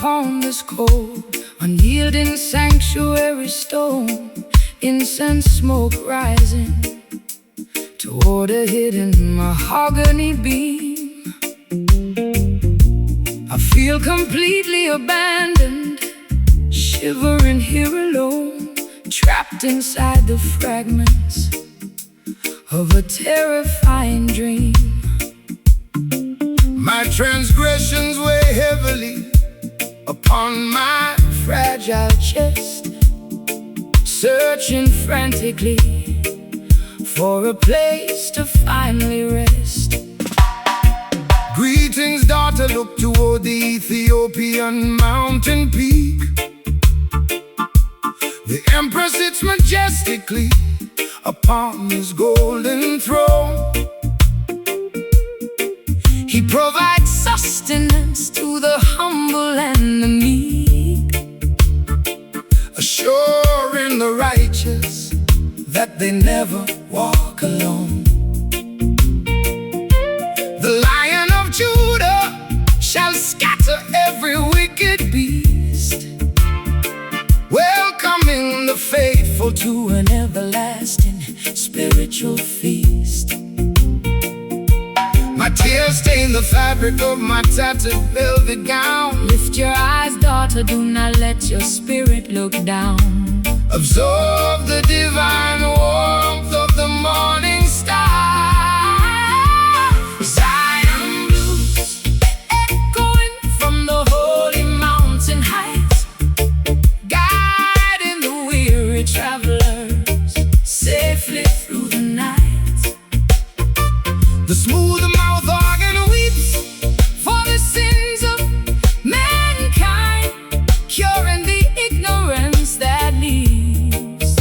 upon this cold, unyielding sanctuary stone, incense smoke rising toward a hidden mahogany beam. I feel completely abandoned, shivering here alone, trapped inside the fragments of a terrifying dream. My transgressions weigh heavily upon my fragile chest, searching frantically for a place to finally rest. Greetings, daughter, look toward the Ethiopian mountain peak. The emperor sits majestically upon his golden throne. He provides sustenance to the humble and the meek, assuring the righteous that they never walk alone. The Lion of Judah shall scatter every wicked beast, welcoming the faithful to an everlasting spiritual feast. My tears stain the fabric of my tattered velvet gown. Lift your eyes, daughter, do not let your spirit look down. Absorb the divine warmth of the morning star. Zion blues, echoing from the holy mountain heights, guiding the weary travelers safely through the night. The smooth mouth organ weeps for the sins of mankind, curing the ignorance that leaves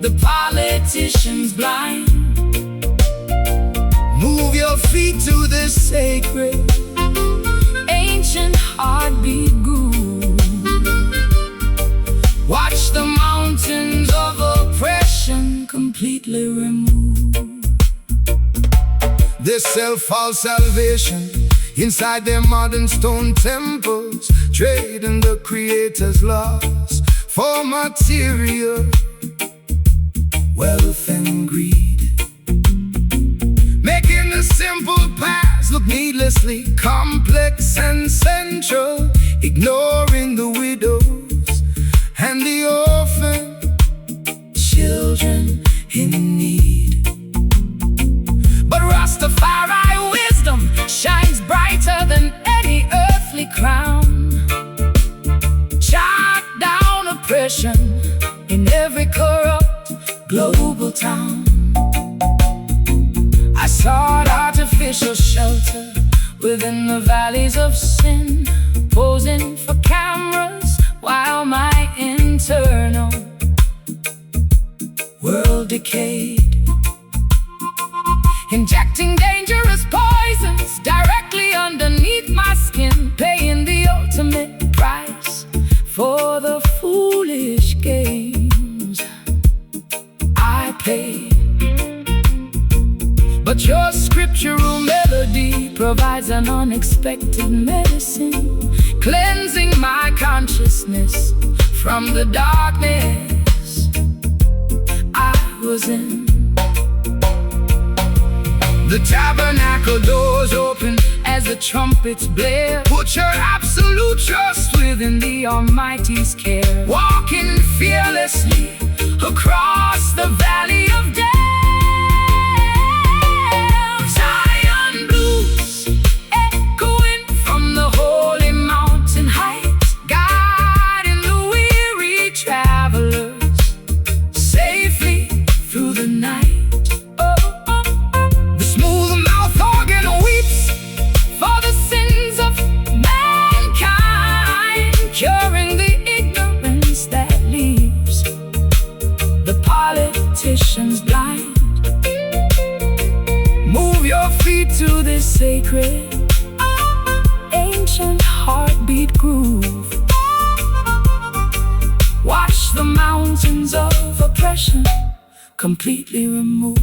the politicians blind. Move your feet to this sacred, ancient heartbeat groove. Watch the mountains of oppression completely remove. They sell false salvation inside their modern stone temples, trading the Creator's laws for material wealth and greed, making the simple paths look needlessly complex and central, ignoring the widows and the orphan children in need. But Rastafari wisdom shines brighter than any earthly crown. Chop down oppression in every corrupt global town. I sought artificial shelter within the valleys of sin, posing for cameras while my internal world decayed. Injecting dangerous poisons directly underneath my skin, paying the ultimate price for the foolish games I played. But your scriptural melody provides an unexpected medicine, cleansing my consciousness from the darkness I was in. the tabernacle doors open as the trumpets blare. Put your absolute trust Within the Almighty's care, walking fearlessly across the valley of death. Zion blues echoing from the holy mountain heights, guiding the weary travelers safely through the night. The smooth mouth organ weeps For the sins of mankind, curing the ignorance that leaves the politicians blind. Move your feet To this sacred, ancient heartbeat groove. Watch the mountains of oppression completely remove.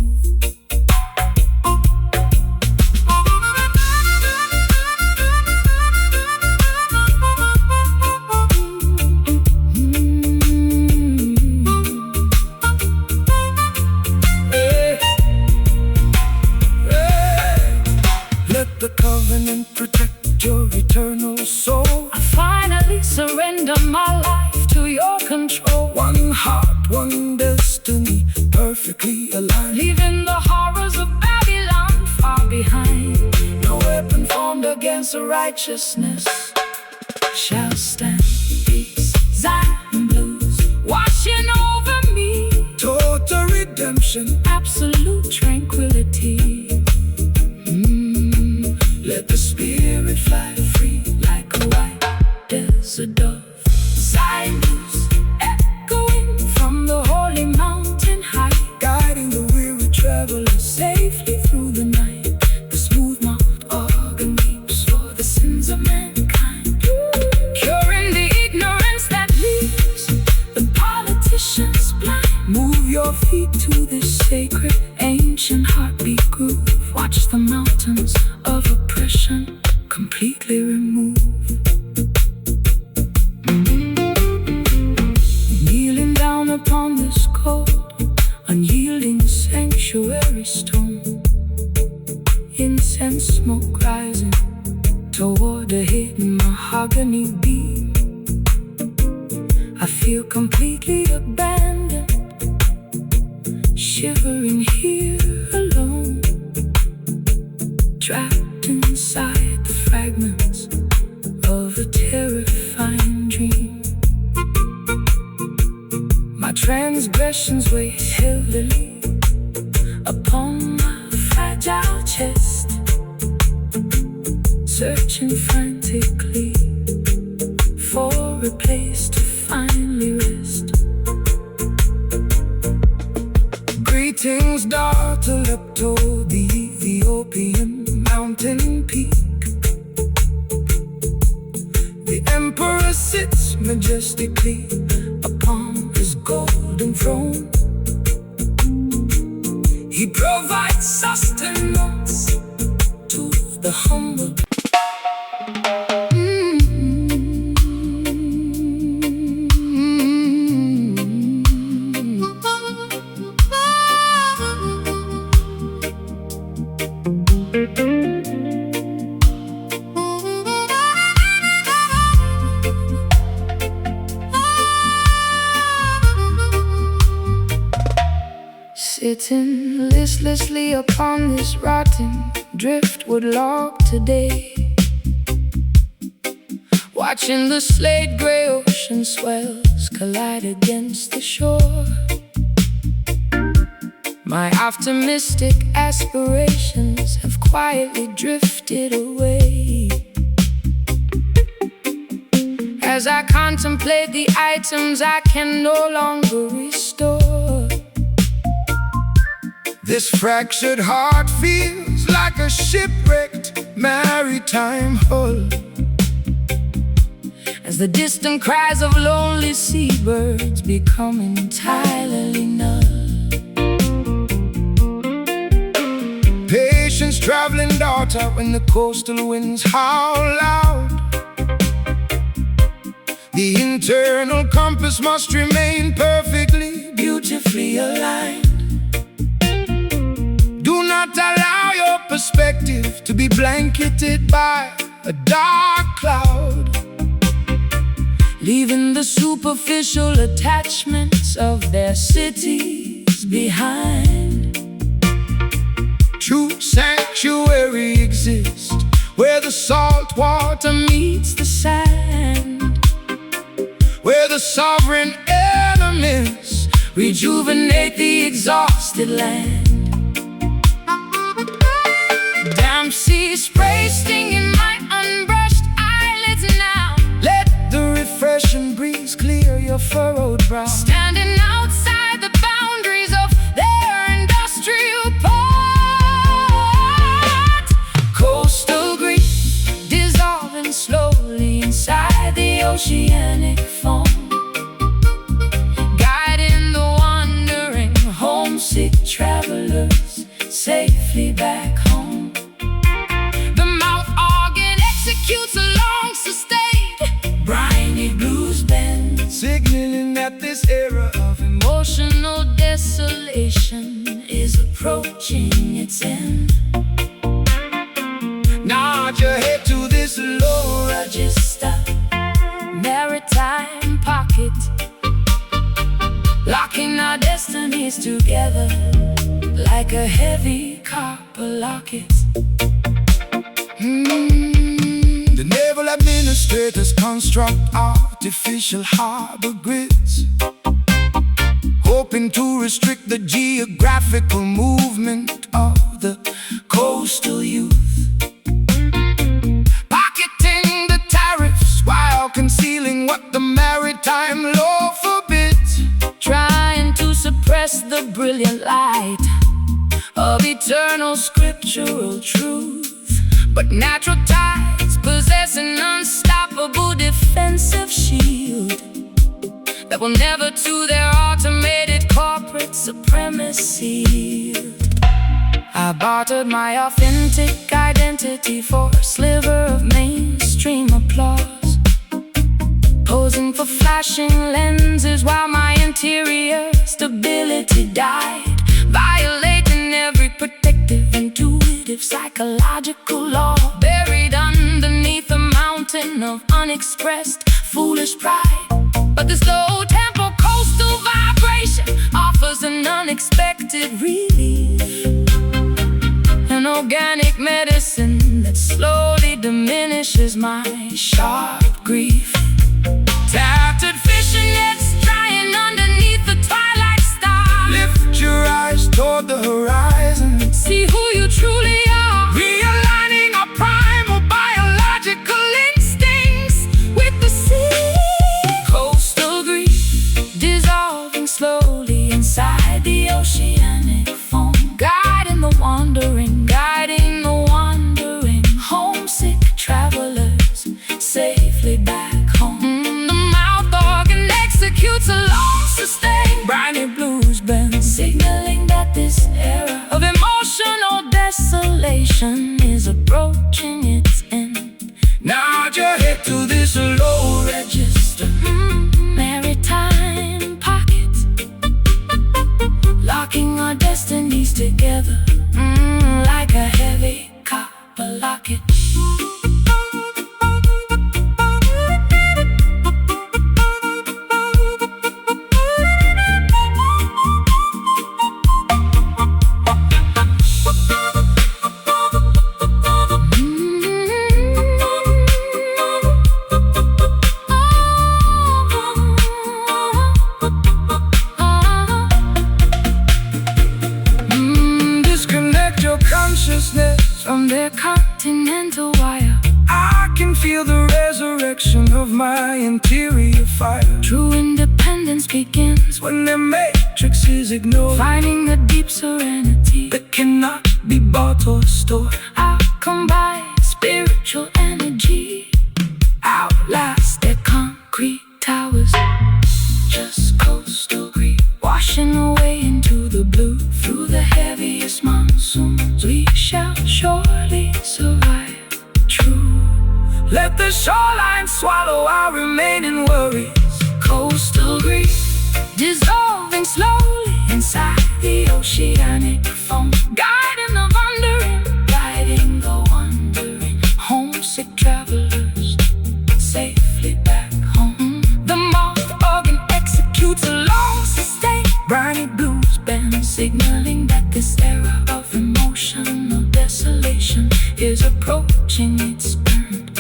protect your eternal soul. I finally surrender my life to your control. One heart, one destiny, perfectly aligned. Leaving the horrors of Babylon far behind. No weapon formed against righteousness Shall stand. Peace, Zion blues washing over me. total redemption. Absolute tranquility. Let the spirit fly free Like a white desert dove. Zion blues echoing from the holy mountain height. guiding the weary traveler Safely through the night. The smooth-mouthed organ weeps for the sins of mankind. Curing the ignorance that leaves the politicians blind. Move your Feet to this sacred, ancient heartbeat groove. Watch the mountains of oppression completely remove. Kneeling down upon this cold, unyielding sanctuary stone. Incense smoke rising toward a hidden mahogany beam. I feel completely abandoned, shivering here alone, trapped inside the fragments of a terrifying dream. My transgressions weigh heavily upon my fragile chest, searching frantically for a place to finally rest. Greetings, daughter, up to the Ethiopian mountain peak. The emperor sits majestically upon his golden throne. He provides sustenance to the humble. Sitting listlessly upon this rotten driftwood log today, watching the slate gray ocean swells collide against the shore. My optimistic aspirations have quietly drifted away as I contemplate the items I can no longer restore. This fractured heart feels like a shipwrecked maritime hull, as the distant cries of lonely seabirds become entirely null. Patience, traveling daughter, when the coastal winds howl loud. The internal compass must remain perfectly, beautifully aligned. Do not allow your perspective to be blanketed by a dark cloud, leaving the superficial attachments of their cities behind. True sanctuary exists where the salt water Meets the sand, where the sovereign elements rejuvenate the exhausted land. Damp sea spray stinging my unbrushed eyelids now. let the refreshing breeze clear your furrowed brow. Standing outside the boundaries of their industrial port, coastal grief dissolving slowly inside the oceanic foam, guiding the wandering homesick travelers safely back home. The mouth organ executes a long sustained briny blues bend, Signaling that this era of emotional desolation is approaching its end. nod your head to together like a heavy copper locket. The naval administrators construct artificial harbor grids, hoping to restrict the geographical movement of the coastal youth, pocketing the tariffs while concealing what the maritime law forbids, trying to suppress the brilliant light of eternal scriptural truth. But natural tides possess an unstoppable defensive shield that will never to their automated corporate supremacy yield. I bartered my authentic identity for a sliver of mainstream applause, posing for flashing lenses while my interior stability died, violating every protective, intuitive, psychological law, buried underneath a mountain of unexpressed foolish pride. But this low-tempo coastal vibration offers an unexpected relief, an organic medicine that slowly diminishes my sharp grief. Tattered fishing nets drying underneath the twilight star. Lift your eyes toward the horizon, see who you truly are, realigning our primal biological instincts with the sea. Coastal grief dissolving slowly inside the oceanic foam, guiding the wandering, homesick travelers safely back home. The mouth organ executes a long sustained briny blues bend, signaling that this era of emotional desolation is approaching its end. Nod your head to this low register, maritime pockets, locking our destinies together like a heavy copper locket. Consciousness From their continental wire, I can feel the resurrection of my interior fire. true independence begins When their matrix is ignored, finding the deep serenity that cannot be bought or stored. I'll combine spiritual energy, outlast their concrete towers. Just coastal grief washing away into the blue. Through the heaviest monsoons we shall surely survive. True, Let the shoreline swallow our remaining worries. coastal grief dissolving slowly inside the oceanic foam, guiding the wandering, homesick travelers safely back home. The mouth organ executes a long sustained briny blues bend, signaling that this era of emotional desolation is approaching its end.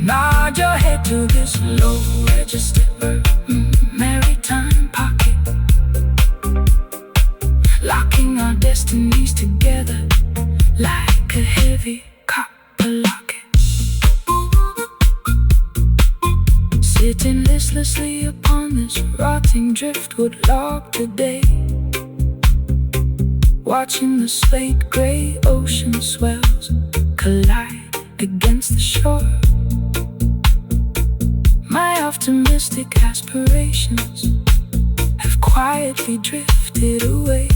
Nod your head to this Low register maritime pocket, locking our destinies together like a heavy copper locket. Sitting listlessly upon this rotting driftwood log today, watching the slate gray ocean swells collide against the shore. My optimistic aspirations have quietly drifted away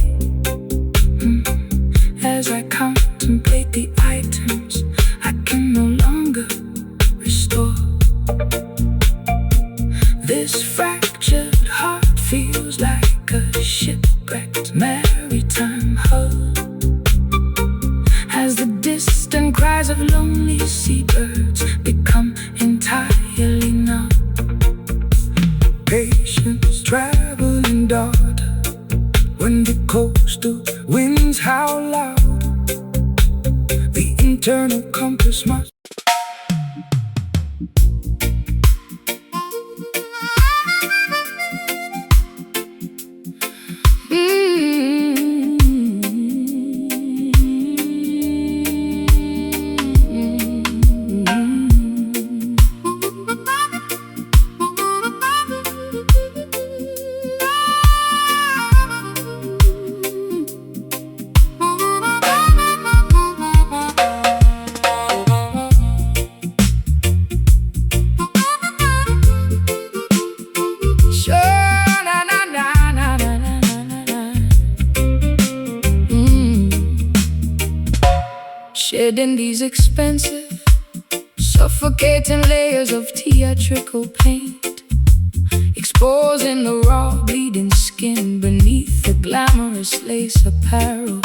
as I contemplate the items I can no longer restore. This fractured heart feels like a shipwrecked maritime hull, as the distant cries of lonely seabirds become entirely numb. Patience traveling daughter, when the coast expensive, suffocating layers of theatrical paint, exposing the raw, bleeding skin beneath the glamorous lace apparel.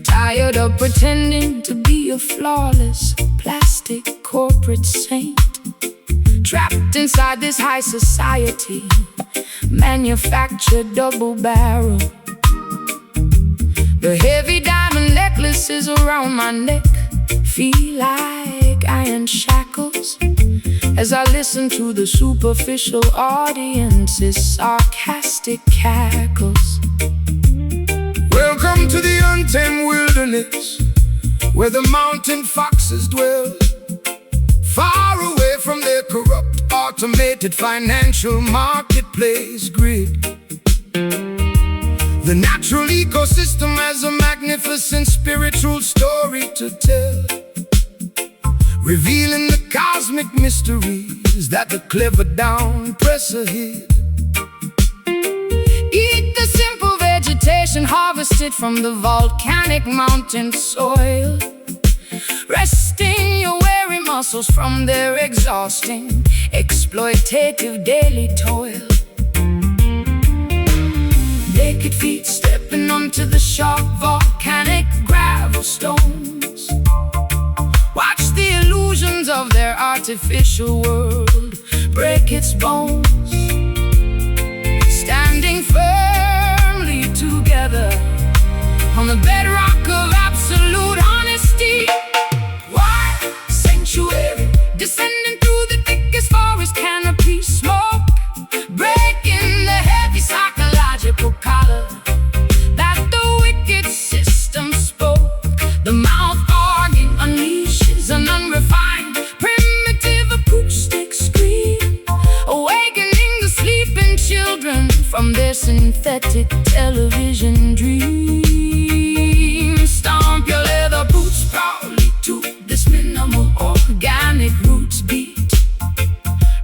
Tired of pretending to be a flawless plastic corporate saint, trapped inside this high society manufactured double barrel. The heavy diamond necklaces around my neck feel like iron shackles as I listen to the superficial audience's sarcastic cackles. Welcome to the untamed wilderness, where the mountain foxes dwell, far away from their corrupt, automated financial marketplace grid. The natural ecosystem has a magnificent spiritual story to tell, revealing the cosmic mysteries that the clever down-presser hid. Eat the simple vegetation harvested from the volcanic mountain soil, resting your weary muscles from their exhausting, exploitative daily toil. Naked feet stepping onto the sharp volcanic gravel stones. Watch the illusions of their artificial world break its bones. Standing firmly together on the bedrock of absolute honesty. Wild sanctuary, descending through the thickest forest canopy smoke, breaking the heavy psychological collar that the wicked system spoke. The mouth organ unleashes an unrefined, primitive acoustic scream, awakening the sleeping children from their synthetic television dream. Stomp your leather boots proudly to this minimal organic roots beat,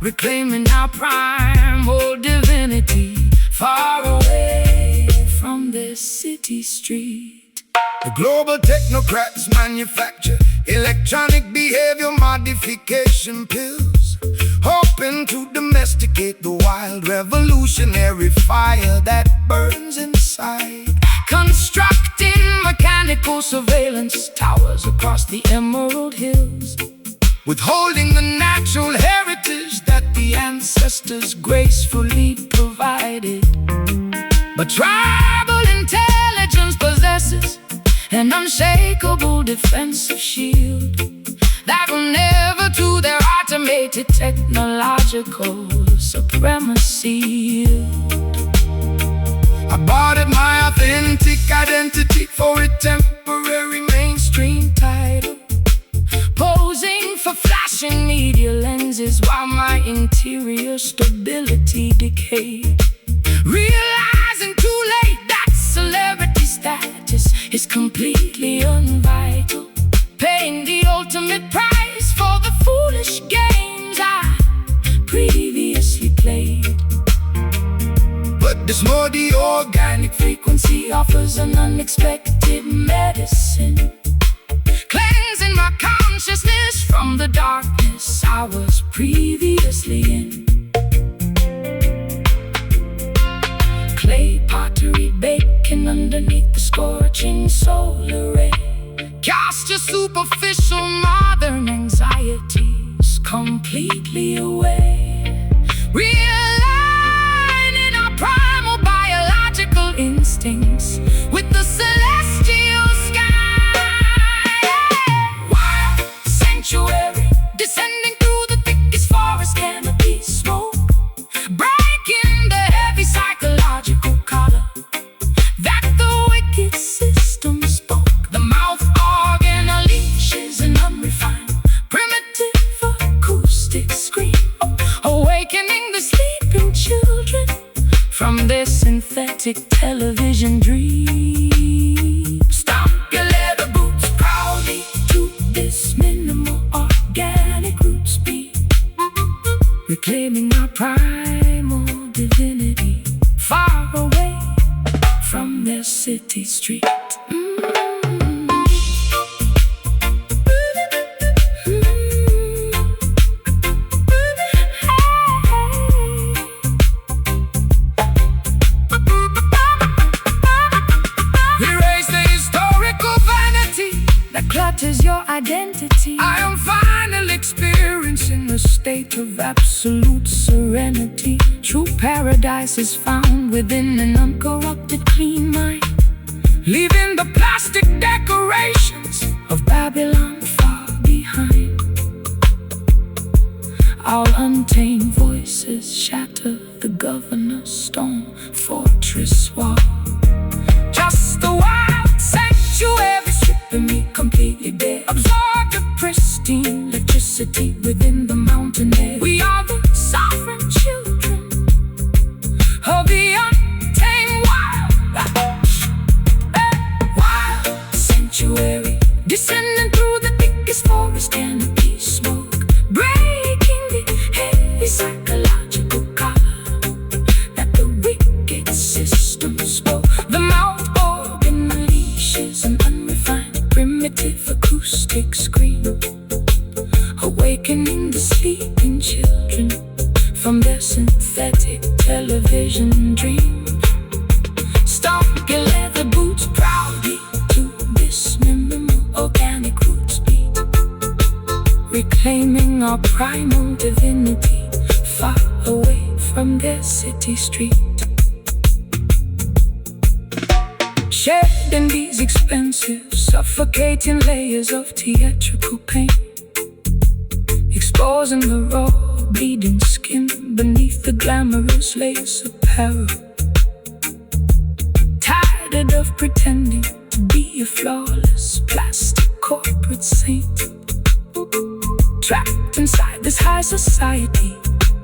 reclaiming our primal divinity, far away from this city street. The global technocrats manufacture electronic behavior modification pills, hoping to domesticate the wild revolutionary fire that burns inside. Constructing mechanical surveillance towers across the Emerald Hills, withholding the natural heritage that the ancestors gracefully provided. but tribal intelligence possesses an unshakable defensive shield that will never to their automated technological supremacy yield. I bartered my authentic identity for a temporary mainstream title, posing for flashing media lenses while my interior stability decayed. Realizing too late that celebrity status is completely unvital, paying the ultimate price for the foolish games I previously played. but this muddy Organic frequency offers an unexpected medicine, cleansing my consciousness from the darkness I was previously in. Clay pottery baking underneath the scorching solar ray, cast your superficial modern anxieties completely away. Realigning our primal biological instincts with the celestial sky. Wild sanctuary, descending through the thickest forest canopy smoke, breaking the heavy psychological collar that the wicked system spoke. The mouth organ unleashes an unrefined, primitive acoustic scream, awakening the sleeping children from their synthetic television dream. Stomp your leather boots proudly to this minimal organic roots beat, reclaiming our primal divinity, far away from their city street. state of absolute serenity. True paradise is found within an uncorrupted, clean mind, leaving the plastic decorations of Babylon far behind. Our untamed voices shatter the governor's stone fortress wall. Just a wild sanctuary, stripping me completely bare. Absorb the pristine electricity within the mountain air. We are the sovereign children of the untamed wild sanctuary, descending through the thickest forest canopy smoke, breaking the heavy psychological collar that the wicked system spoke. The mouth organ unleashes an unrefined, primitive acoustic scream, awakening the sleeping children from their synthetic television dream. Stomp your leather boots proudly to this minimal organic roots beat, reclaiming our primal divinity far away from their city street. Shed in these expensive, suffocating layers of theatrical pain, exposing the raw, bleeding skin beneath the glamorous lace apparel. Tired of pretending to be a flawless plastic corporate saint, trapped inside this high society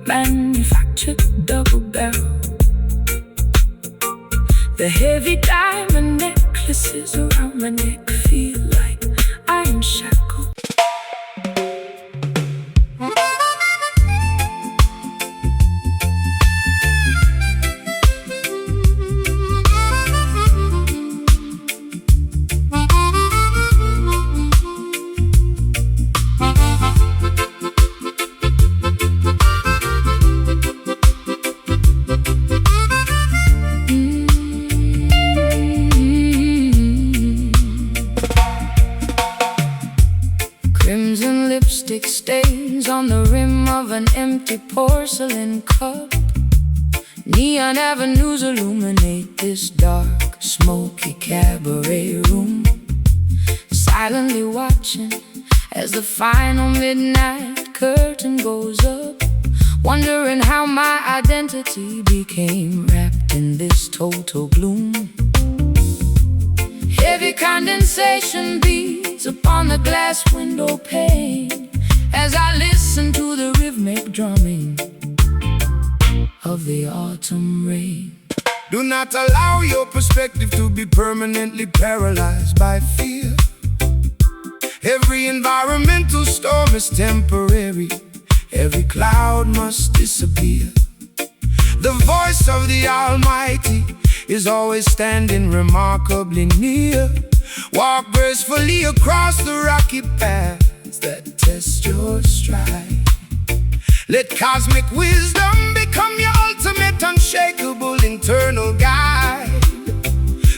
manufactured double barrel. The heavy diamond necklaces around my neck feel like iron shackles. Crimson lipstick stains on the rim of an empty porcelain cup. Neon avenues illuminate this dark, smoky cabaret room. Silently watching as the final midnight curtain goes up, wondering how my identity became wrapped in this total gloom. Heavy condensation beats upon the glass window pane as I listen to the rhythmic drumming of the autumn rain. Do not allow your perspective to be permanently paralyzed by fear. Every environmental storm is temporary. Every cloud must disappear. The voice of the Almighty is always standing remarkably near. Walk gracefully across the rocky paths that test your stride. Let cosmic wisdom become your ultimate, unshakable internal guide.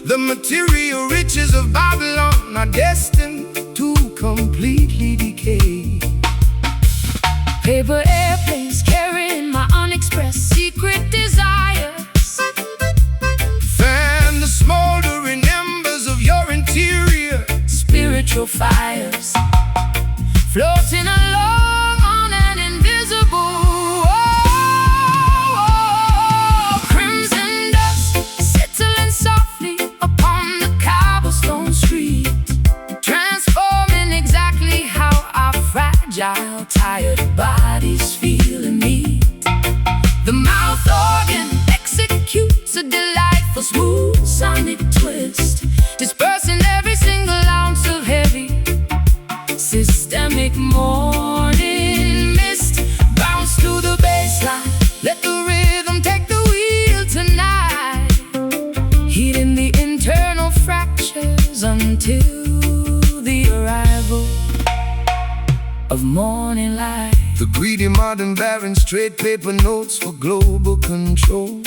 The material riches of Babylon are destined to completely decay. Paper airplanes carrying my unexpressed secret desires. Fan the smoldering embers of your interior. Spiritual fires floating along on an invisible crimson dust settling softly upon the cobblestone street, transforming exactly how our fragile, tired bodies feel and meet. The mouth organ executes a delightful, smooth sonic twist, dispersing every single ounce of heavy systemic morning mist. Bounce to the bassline, let the rhythm take the wheel tonight, healing the internal fractures until the arrival of morning light. The greedy modern barons trade paper notes for global control,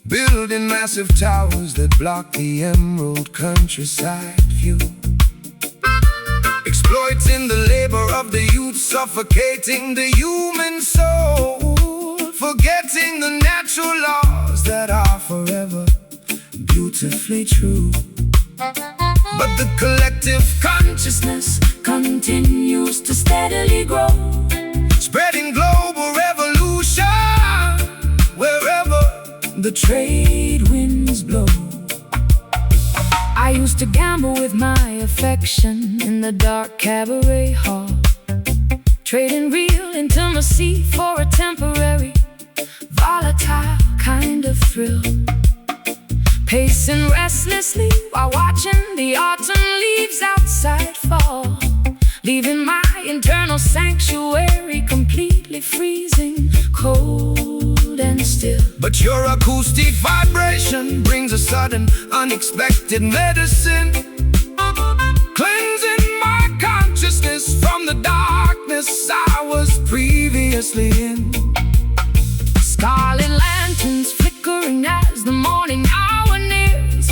building massive towers that block the emerald countryside view. Exploit exploiting the labor of the youth, suffocating the human soul, forgetting the natural laws that are forever beautifully true. But the collective consciousness continues to steadily grow, spreading global revolution wherever the trade winds blow. I used to gamble with my affection in the dark cabaret hall, trading real intimacy for a temporary, volatile kind of thrill. Pacing restlessly while watching the autumn leaves outside fall, leaving my internal sanctuary completely freezing cold and still. But your acoustic vibration brings a sudden, unexpected medicine, cleansing my consciousness from the darkness I was previously in. Scarlet lanterns flickering as the morning hour nears.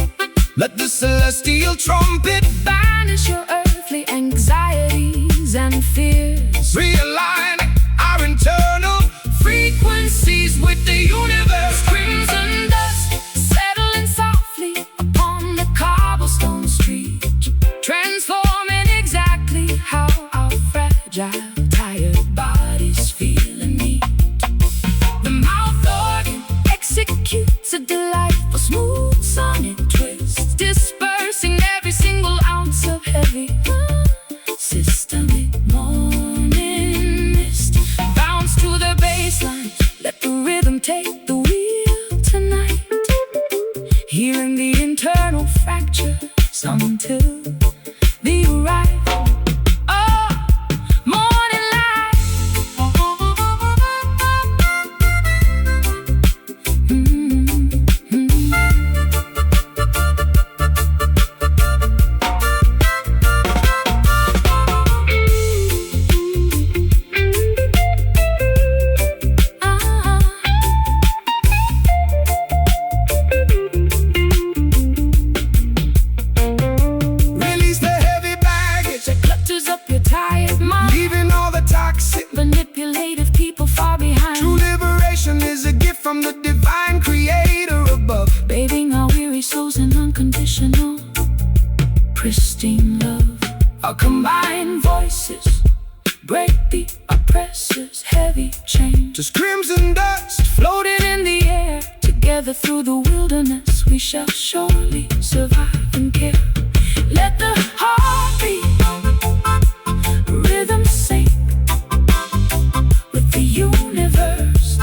Let the celestial trumpet banish your earthly anxieties and fears, realigning our internal frequencies with the universe. Crimson dust settling softly upon the cobblestone street, transforming exactly how our fragile, tired bodies feel and need. The mouth organ executes a delightful smooth sonic twist, dispersing every single ounce of heavy systemic morning mist. Bounce to the baseline, let the rhythm take the wheel tonight, healing the internal fractures until the arrival of morning light. Release the heavy baggage that clutters up your tired mind, leaving all the toxic, manipulative people far behind. True liberation is a gift from the divine creator above, bathing our weary souls in unconditional, pristine love. Our combined voices break the oppressor's heavy chain. Just crimson dust floating in the air, together through the wilderness we shall surely survive and care. Let the heartbeat rhythm sync with the universe.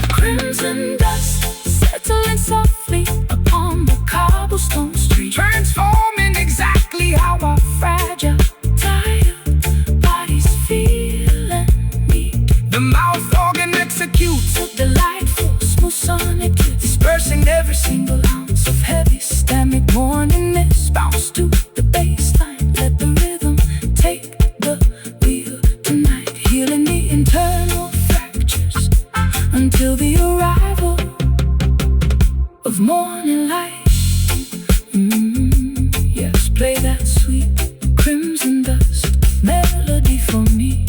Crimson dust settling softly upon the cobblestone street, transforming exactly how our fragile, tired bodies feel and need. The mouth organ executes a delightful smooth sonic twist, dispersing every single ounce of heavy systemic morning mist. Bounce to the baseline, let the rhythm take the wheel tonight, healing the internal fractures until the arrival of morning light. Yes, play that sweet crimson dust melody for me.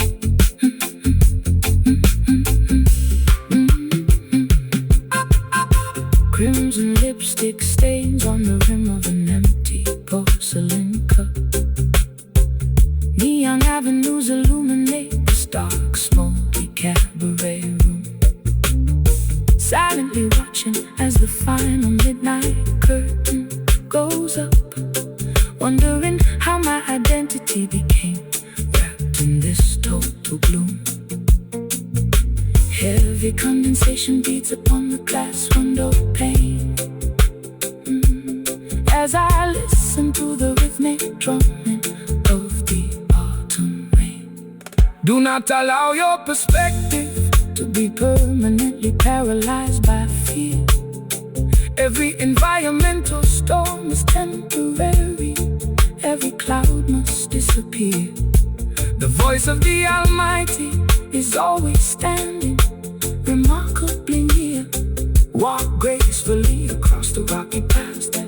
Crimson lipstick stains on the rim of an empty porcelain cup. Neon avenues illuminate this dark, smoky cabaret room, silently watching as the final midnight curtain goes up, wondering how my identity became wrapped in this total gloom. Heavy condensation beats upon the glass window pane, as I listen to the rhythmic drumming of the autumn rain. Do not allow your perspective to be permanently paralyzed by fear. Every environmental storm is temporary, every cloud must disappear. The voice of the Almighty is always standing, remarkably near. Walk gracefully across the rocky paths that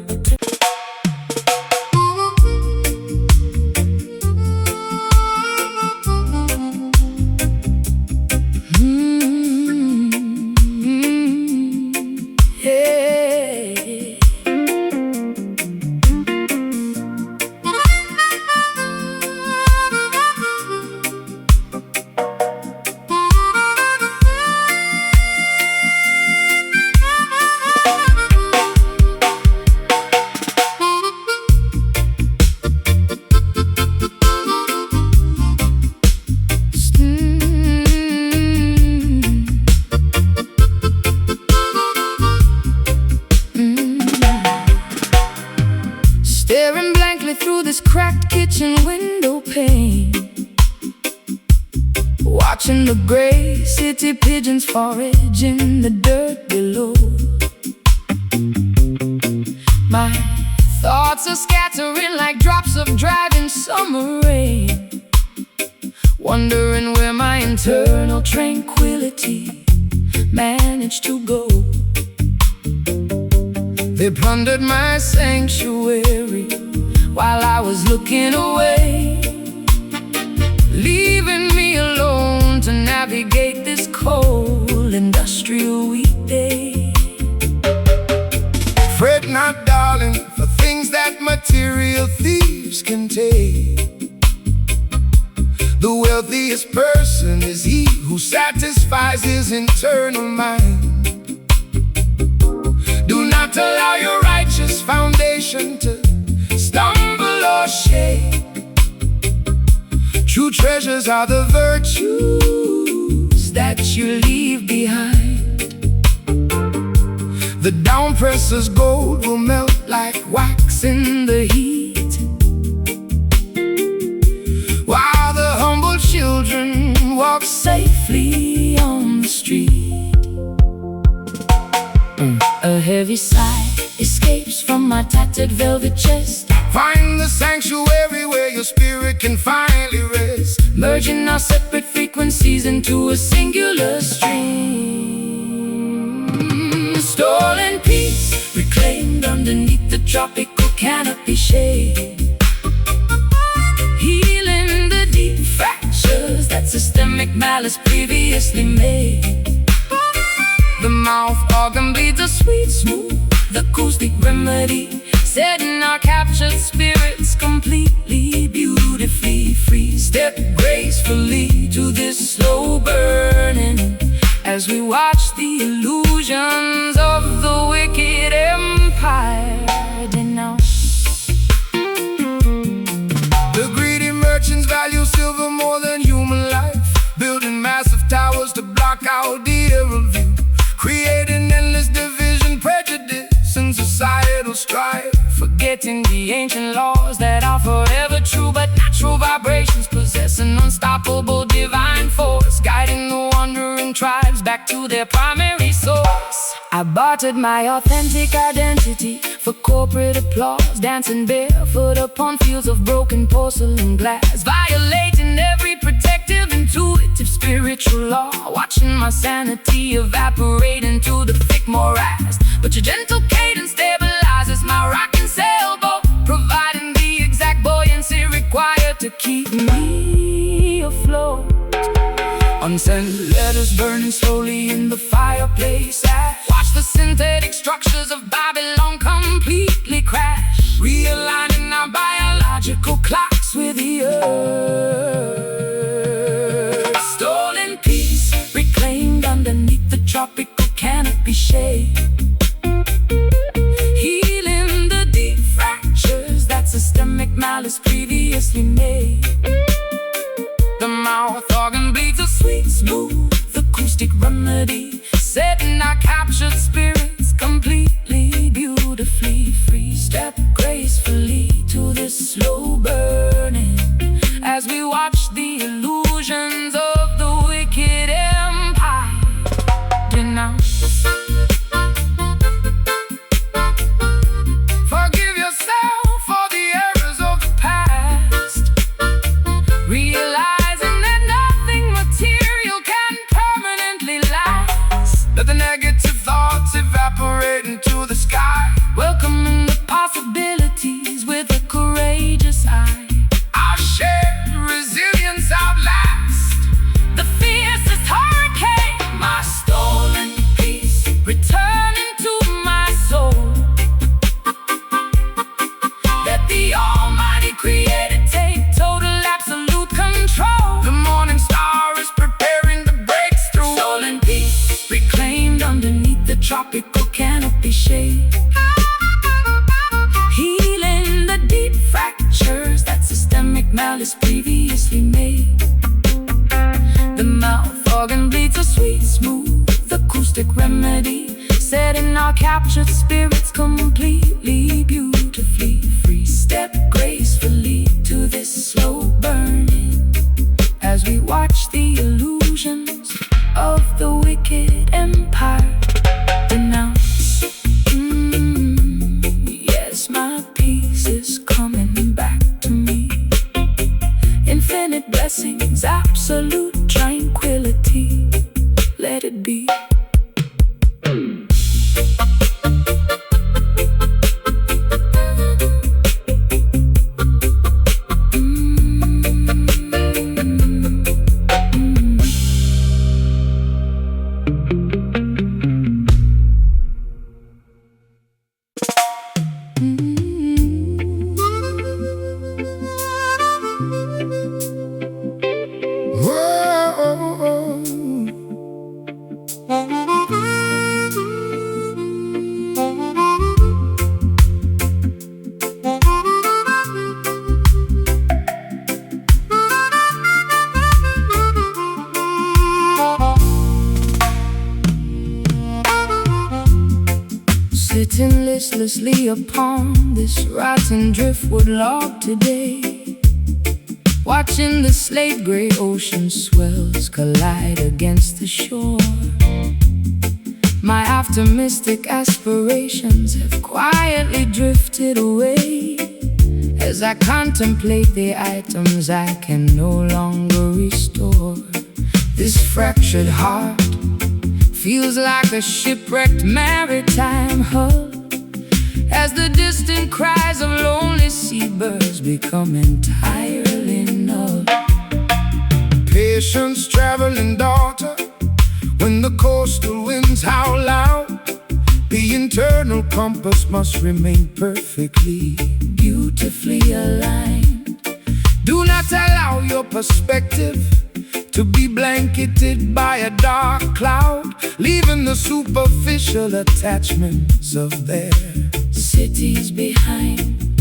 through this cracked kitchen window pane, watching the gray city pigeons forage in the dirt below. My thoughts are scattering like drops of driving summer rain, wondering where my internal tranquility managed to go. They plundered my sanctuary while I was looking away, leaving me alone to navigate this cold industrial weekday. Fret not, darling, for things that material thieves can take. The wealthiest person is he who satisfies his internal mind. Do not allow your righteous foundation to stumble or shake. True treasures are the virtues that you leave behind. The down-presser's gold will melt like wax in the heat, while the humble children walk safely on the street. A heavy sigh escapes from my tattered velvet chest. Find the sanctuary where your spirit can finally rest, merging our separate frequencies into a singular stream. Stolen peace, reclaimed underneath the tropical canopy shade, healing the deep fractures that systemic malice previously made. The mouth organ bleeds a sweet, smooth acoustic remedy, setting our captured spirits completely, beautifully free. Step gracefully to this slow burning as we watch the illusions of the wicked empire denounce. The greedy merchants value silver more than human life, building massive towers to block out the aerial view, creating endless division, prejudice, and societal strife, forgetting the ancient laws that are forever true, but natural vibrations possess an unstoppable divine force, guiding the wandering tribes back to their primary source. I bartered my authentic identity for corporate applause, dancing barefoot upon fields of broken porcelain glass, violating every protective, intuitive, spiritual law, watching my sanity evaporate into the thick morass. But your gentle cadence stabilizes my rocking sailboat, providing the exact buoyancy required to keep me afloat. Unsent letters burning slowly in the fireplace. I watch the synthetic structures of Babylon completely crash, realigning our biological clocks with the earth. Stolen peace, reclaimed underneath the tropical canopy shade, healing the deep fractures that systemic malice previously made. The mouth organ bleeds a sweet, smooth acoustic remedy, setting our captured spirits completely, beautifully free. Step gracefully to this slow burning as we watch the illusions of the wicked empire denounce. Forgive yourself for the errors of the past, realizing that nothing material can permanently last. Let the negative thoughts evaporate into the sky, welcoming the possibilities with a courageous eye. Our shared resilience outlast the fiercest hurricane. My stolen peace returning to my soul, let the Almighty Creator take total absolute control. The morning star is preparing to break through. Stolen peace, reclaimed underneath the tropical canopy shade, healing the deep fractures that systemic malice previously made. The mouth organ bleeds a sweet, smooth acoustic remedy, setting our captured spirits completely, beautifully free. Step gracefully absolute tranquility. Let it be. Sitting listlessly upon this rotten driftwood log today, watching the slate gray ocean swells collide against the shore. My optimistic aspirations have quietly drifted away as I contemplate the items I can no longer restore. This fractured heart feels like a shipwrecked maritime hull, as the distant cries of lonely seabirds become entirely null. Patience, traveling daughter, when the coastal winds howl loud, the internal compass must remain perfectly, Beautifully aligned. do not allow your perspective to be blanketed by a dark cloud, leaving the superficial attachments of their Cities behind.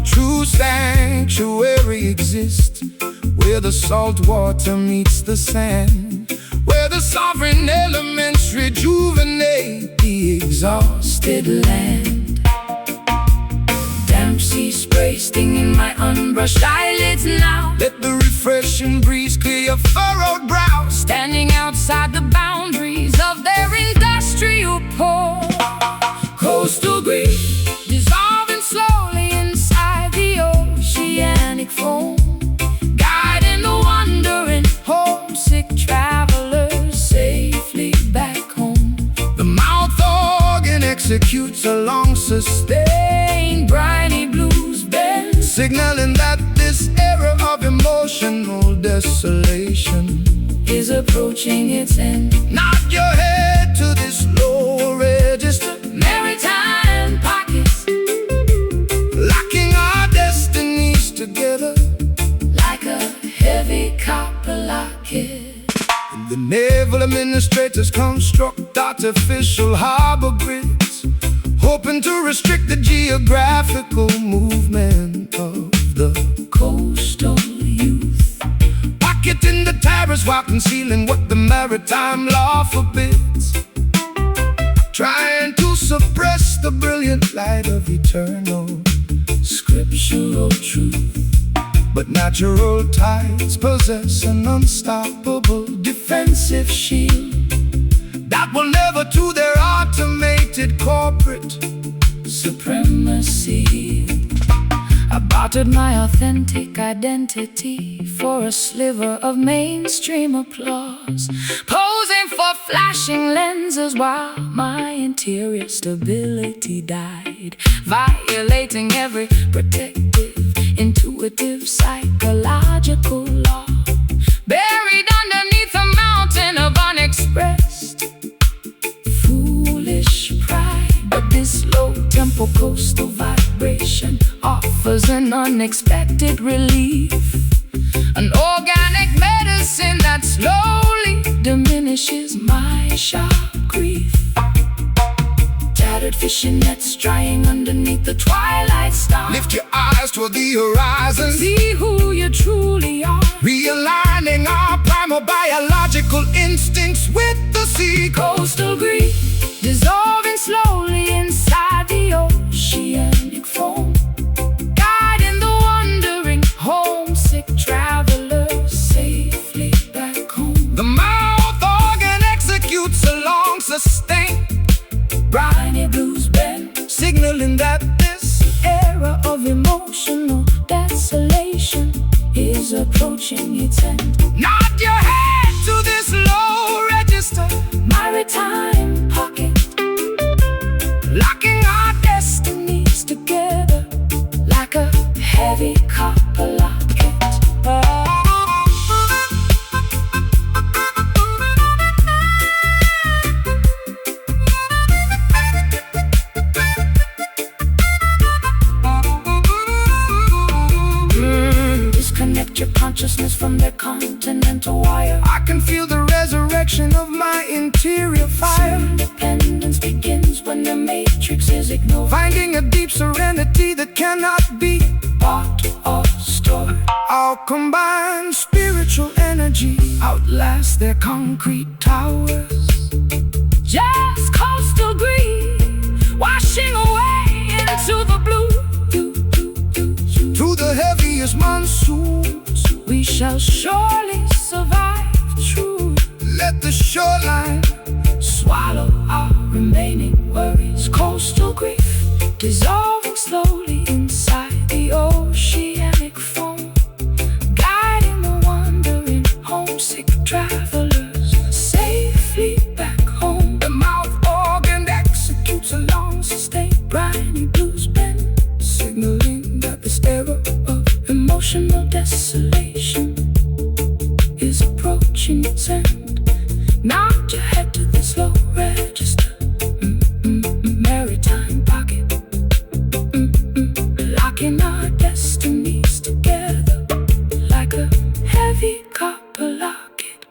true sanctuary exists, where the salt water meets the sand, where the sovereign elements rejuvenate the exhausted Land. Damp sea spray stinging my unbrushed eyelids now. Let the refreshing breeze clear your furrowed brow. Standing outside the boundaries of their industrial port. Coastal grief dissolving slowly inside the oceanic foam, guiding the wandering homesick travelers safely back home. The mouth organ executes a long sustained Briny blues bend, signaling that this era of emotional desolation is approaching its end. nod your head to this low register, Maritime pockets locking our destinies together. like a heavy copper locket. The naval administrators construct artificial harbor grids, hoping to restrict the geographical movement of the Coastal youth, pocketing the tariffs while concealing what the maritime law forbids, trying to suppress the brilliant light of eternal scriptural truth. but natural tides possess an unstoppable Defensive shield, that will never to their automated corporate supremacy. I bartered my authentic identity for a sliver of mainstream applause, posing for flashing lenses while my interior stability died, violating every protective, intuitive, psychological law, buried underneath a mountain of unexpressed foolish pride. But this low-tempo coastal vibration offers an unexpected relief, an organic medicine that slowly diminishes my sharp grief. Tattered fishing nets drying underneath the twilight star. Lift your eyes toward the horizon, See who you truly are. realigning our primal biological instincts with the sea. Coastal grief dissolving slowly inside the oceanic foam, guiding the wandering homesick travelers safely back home. The mouth organ executes a long sustained Briny blues bend, signaling that this era of emotional desolation is a approaching its end. Nod your head to this low register, Maritime pocket, locking our destinies together like a heavy copper locket. Disconnect your consciousness from their continental wire. I can feel the resurrection of my interior fire. Independence begins when the matrix is ignored. Finding a deep serenity that cannot be Bought or stored. Our combined spiritual energy outlast their concrete towers. Just coastal breeze washing away into the blue. Through the heaviest monsoons, We shall surely survive true. let the shoreline Swallow our remaining worries. Coastal grief dissolving slowly inside the oceanic foam, guiding the wandering homesick travelers safely back home. the mouth organ Executes a long sustained briny blues bend, signaling that this era of emotional desolation is approaching its end. Nod your head to this low register, maritime pocket, locking our destinies together like a heavy copper locket.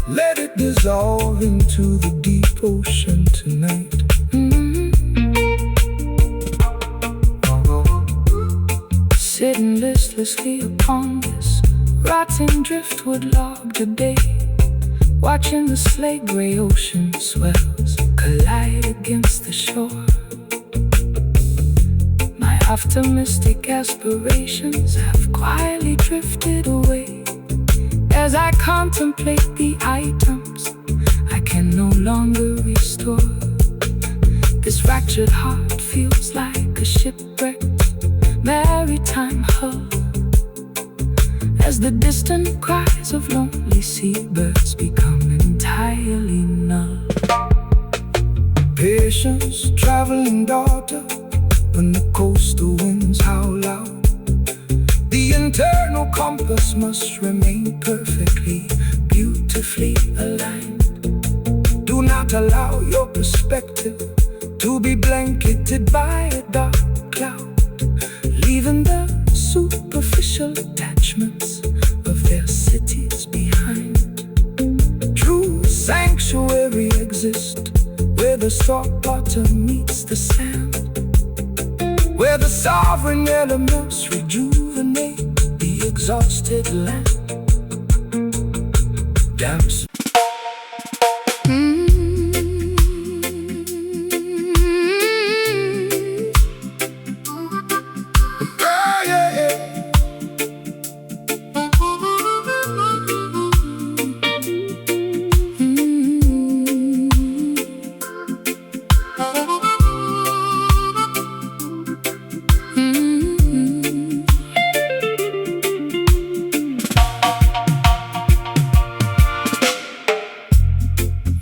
let it dissolve into the deep ocean tonight. Sitting listlessly upon this rotting driftwood log today, watching the slate gray ocean swells collide against the shore. My optimistic aspirations have quietly drifted away as I contemplate the items I can no longer restore. This fractured heart feels like a shipwrecked maritime hull as the distant cries of lonely seabirds become entirely null. Patience, traveling daughter, when the coastal winds howl out, the internal compass must remain perfectly, beautifully aligned. Do not allow your perspective to be blanketed by a dark cloud, leaving the superficial attachments of their cities behind. True sanctuary exists where the salt water meets the sand, where the sovereign elements rejuvenate the exhausted land. Dance.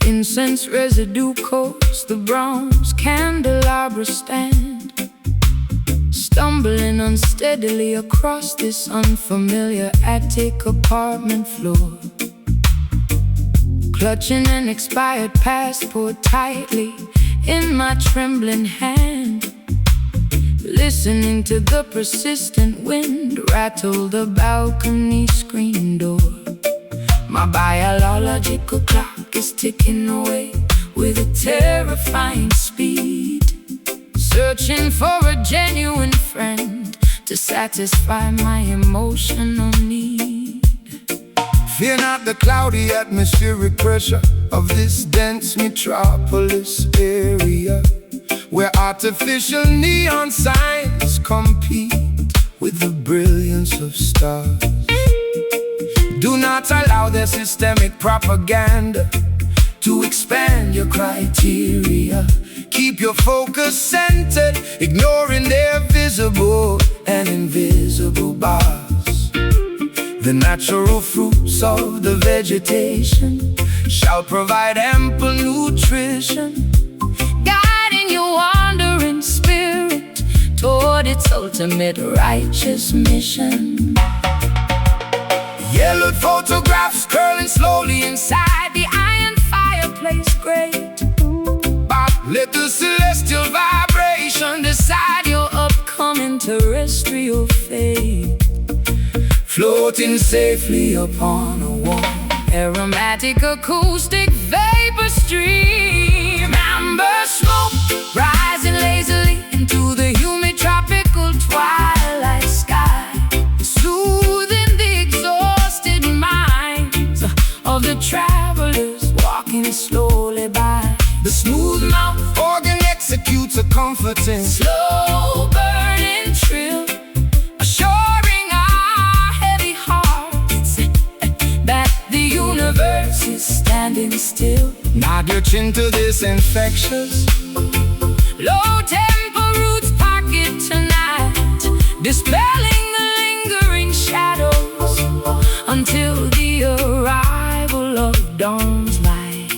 Incense residue coats the bronze candelabra stand, stumbling unsteadily across this unfamiliar attic apartment floor, clutching an expired passport tightly in my trembling hand, listening to the persistent wind rattle the balcony screen door. My biological clock is ticking away with a terrifying speed, searching for a genuine friend to satisfy my emotional need. Fear not the cloudy atmospheric pressure of this dense metropolis area, where artificial neon signs compete with the brilliance of stars. Do not allow their systemic propaganda to expand your criteria. keep your focus centered, ignoring their visible and invisible bars. The natural fruits of the vegetation shall provide ample nutrition, guiding your wandering spirit toward its ultimate righteous mission. Yellowed photographs curling slowly inside the iron fireplace grate. Let the celestial vibration decide your upcoming terrestrial fate. Floating safely upon a warm, aromatic acoustic vapor stream. Amber smoke rising lazily into the humid tropical twilight sky, soothing the exhausted minds of the travelers walking slowly by. The smooth mouth organ executes a comforting, slow burning trill, assuring our heavy hearts that the universe is standing still. Nod your chin to this infectious low tempo roots pocket tonight, dispelling the lingering shadows until the arrival of dawn's light.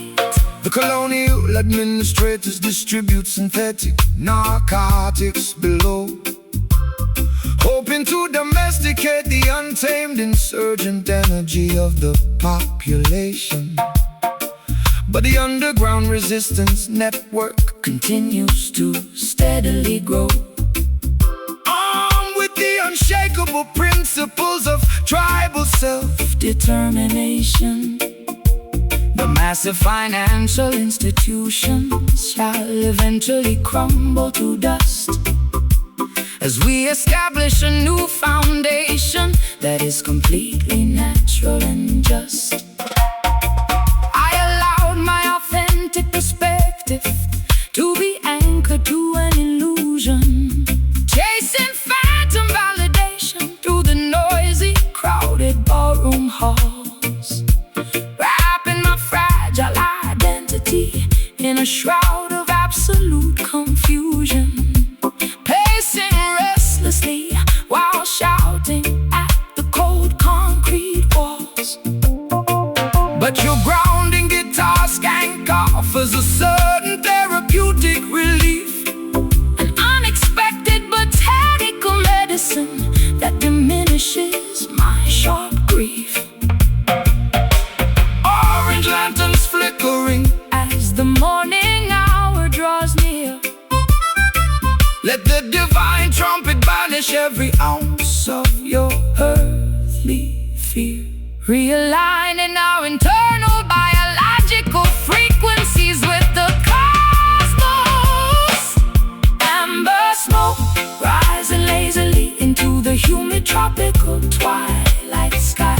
The colonial administrators distribute synthetic narcotics below, hoping to domesticate the untamed insurgent energy of the population. But the underground resistance network continues to steadily grow, armed with the unshakable principles of tribal self-determination. The massive financial institutions shall eventually crumble to dust as we establish a new foundation that is completely natural and just. I allowed my authentic perspective to be anchored to an illusion, chasing phantom validation through the noisy, crowded ballroom halls, wrapping my fragile identity in a shroud of absolute confusion, pacing restlessly while shouting at the cold concrete walls. But your grounding guitar skank offers a certain therapeutic relief, an unexpected botanical medicine that diminishes my sharp grief. Orange lanterns flickering as the morning hour draws near. Let the divine trumpet banish every ounce of your earthly fear, realigning our internal biological frequencies with the cosmos. Amber smoke rising lazily into the humid tropical twilight sky,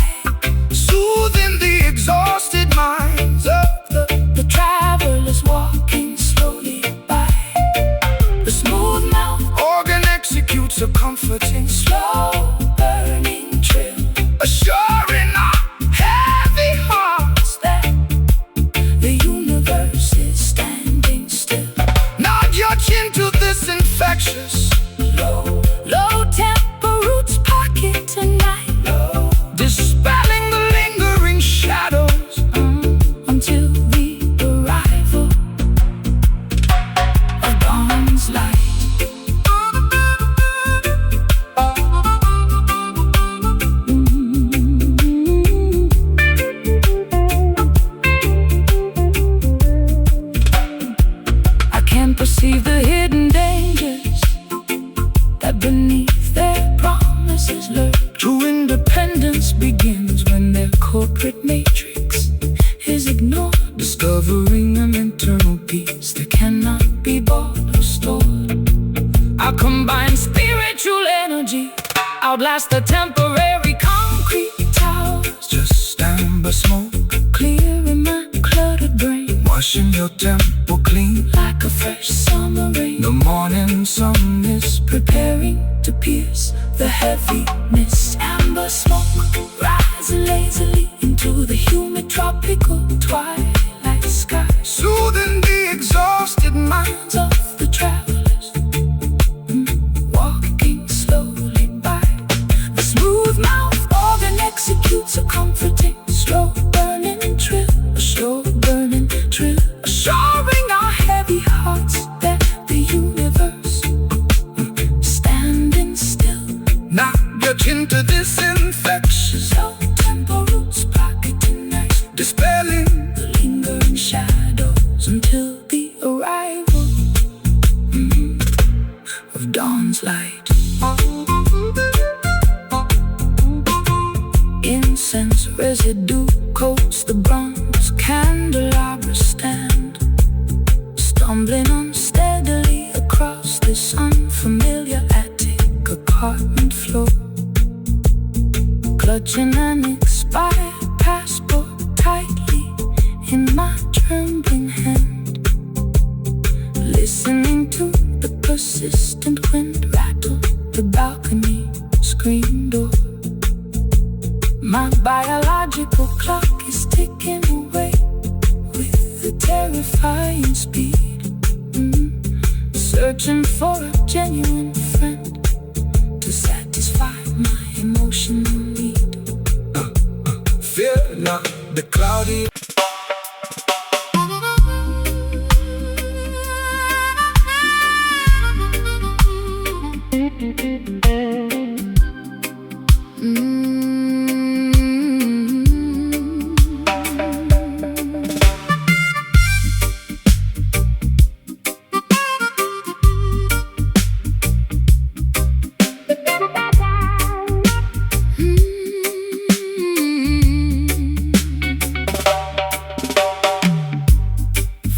soothing the exhausted minds of the travelers walking slowly by. The smooth mouth organ executes a comforting, slow burning trill, assuring our heavy hearts that the universe is standing still. Nod your chin to this infectious low tempo roots pocket tonight, dispelling the lingering shadows until the arrival of dawn's light. I can perceive the hidden dangers that beneath their promises lurk. True independence begins when their corporate matrix is ignored, discovering an internal peace that cannot be bought or stored. I'll combine spiritual energy, outlast the temporary concrete towers. Just amber smoke, clearing my cluttered brain, washing your temple clean like a fresh summer rain. The morning sun is preparing to pierce the heavy mist. Amber smoke rising lazily into the humid tropical twilight sky, soothing the exhausted minds of the travelers, walking slowly by. The smooth mouth organ executes a comforting, slow burning trill, a slow burning trill, assuring our heavy hearts that the universe standing still. Now get into this infectious Tempo roots pocketing nice, dispelling the lingering shadows until the arrival of dawn's light. Incense residue coats the bronze candelabra stand, stumbling unsteadily across this unfamiliar attic apartment floor, clutching an expired passport tightly in my trembling hand, listening to the persistent wind rattle the balcony screen door. My biological clock is ticking away with a terrifying speed, searching for a genuine friend to satisfy my emotional need. fear not the cloudy.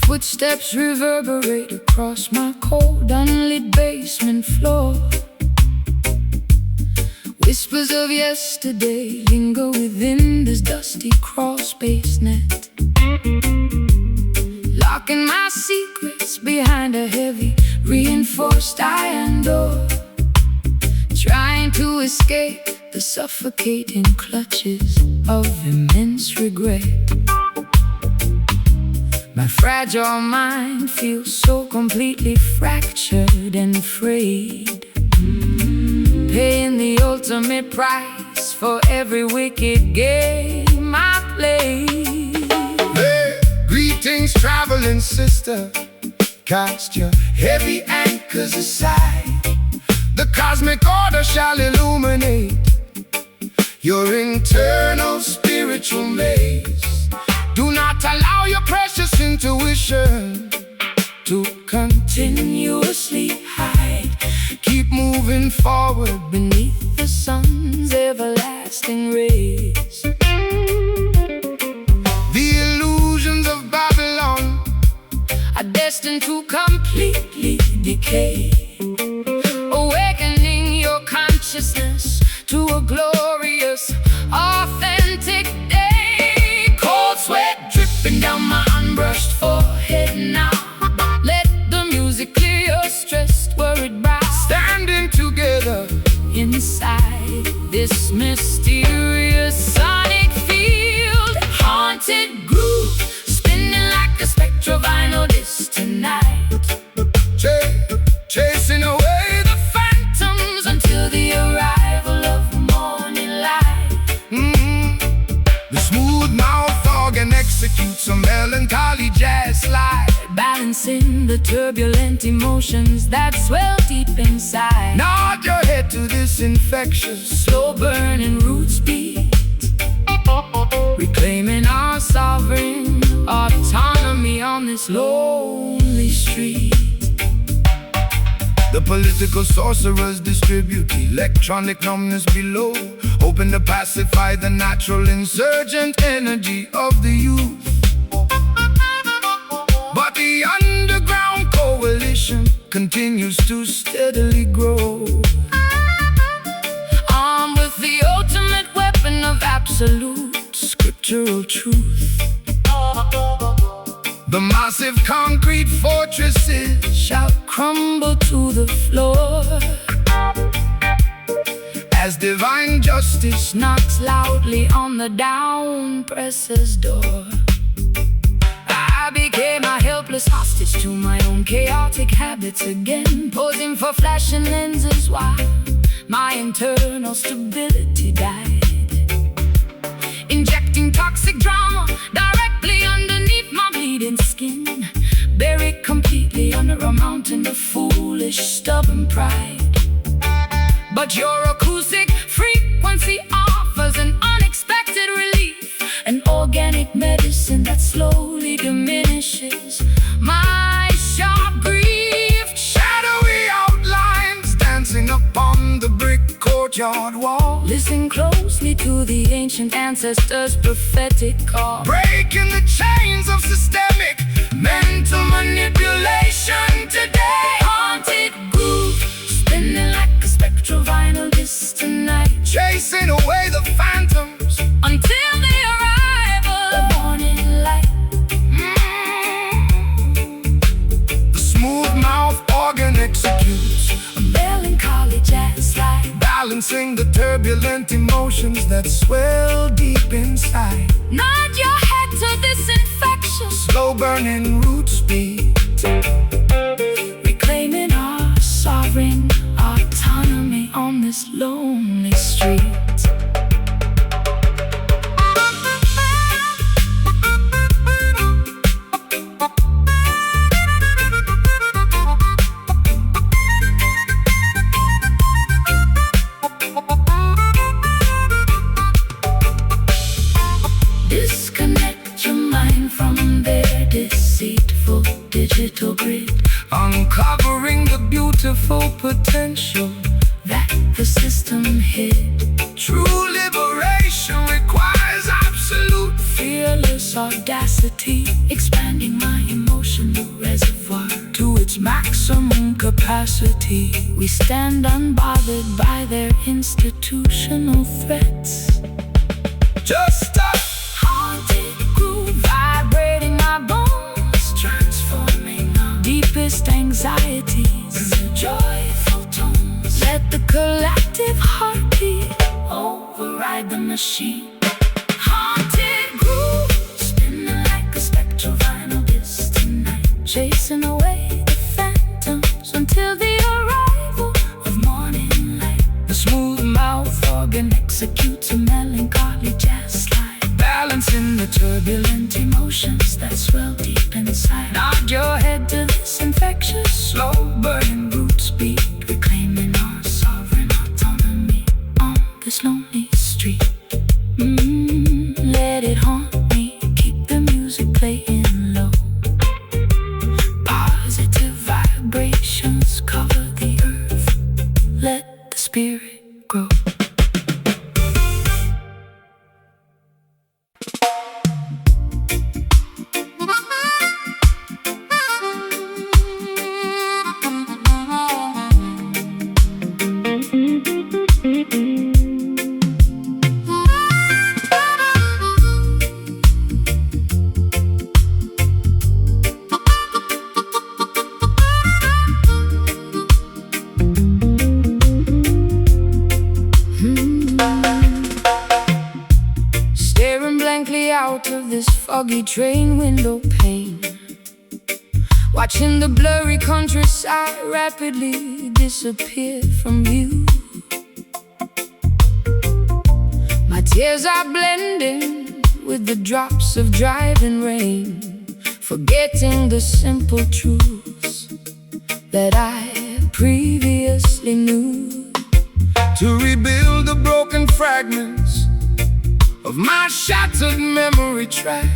Footsteps reverberate across my cold, unlit basement floor. Whispers of yesterday linger within this dusty crawl space net, locking my secrets behind a heavy, reinforced iron door, trying to escape the suffocating clutches of immense regret. My fragile mind feels so completely fractured and frayed, paying the ultimate price for every wicked game I played. Hey, greetings, traveling sister. Cast your heavy anchors aside. The cosmic order shall illuminate your internal spiritual maze. Do not allow your precious intuition to continuously hide. Keep moving forward beneath the sun's everlasting rays. The illusions of Babylon are destined to completely decay, awakening your consciousness to a glorious, authentic day. Cold sweat dripping down my unbrushed forehead now. Let the music clear your stressed, worried brow. Standing together inside this mysterious sonic field, haunted groove spinning like a spectral vinyl disc tonight, chasing away the phantoms until the arrival of morning light. The smooth mouth organ executes a melancholy jazz slide, balancing the turbulent emotions that swell deep inside. Nod your head to this infectious, slow burning roots beat, reclaiming our sovereign autonomy on this lonely street. The political sorcerers distribute electronic numbness below, hoping to pacify the natural insurgent energy of the youth. But the underground coalition continues to steadily grow, armed with the ultimate weapon of absolute scriptural truth. The massive concrete fortresses shall crumble to the floor as divine justice knocks loudly on the down presses door. I I became a helpless hostage to my own chaotic habits again, posing for flashing lenses while my internal stability died. Injecting toxic drama directly underneath my bleeding skin, buried completely under a mountain of foolish, stubborn pride. But your acoustic frequency offers an unexpected relief, an organic medicine that slowly diminishes my sharp grief. Shadowy outlines dancing upon the brick courtyard wall, Listen closely to the ancient ancestors' prophetic call. breaking the chains of systemic mental manipulation today. Haunted groove, spinning like a spectral vinyl disc tonight, Chasing away the phantoms until the arrival of morning light. The smooth mouth organ executes, A melancholy jazz slide, balancing the turbulent emotions that swell deep inside. nod your head to this infectious, Slow burning root speed, reclaiming our sovereign autonomy on this lonely street. Disconnect your mind from their deceitful digital grid, uncovering the beautiful potential that the system hid. True liberation requires absolute Fearless audacity, expanding my emotional reservoir to its maximum capacity. We stand unbothered by their institutional threats. Just a Haunted groove, vibrating my bones, transforming our deepest anxieties into joyful tones. Let the collective heartbeat override the machine. Haunted groove, spinning like a spectral vinyl disc tonight, chasing away the phantoms until the arrival of morning light. the smooth mouth organ Executes a melancholy jazz slide, balancing the turbulent emotions that swell deep inside. Nod your head to this infectious, slow burning root speed, reclaiming our sovereign autonomy on this lonely street. Let it haunt me, keep the music playing low. Positive vibrations cover the earth, let the spirit grow. Staring blankly out of this foggy train window pane, watching the blurry countryside rapidly disappear from view. My tears are blending with the drops of driving rain, forgetting the simple truths that I previously knew. to rebuild the broken fragments of my shattered memory track,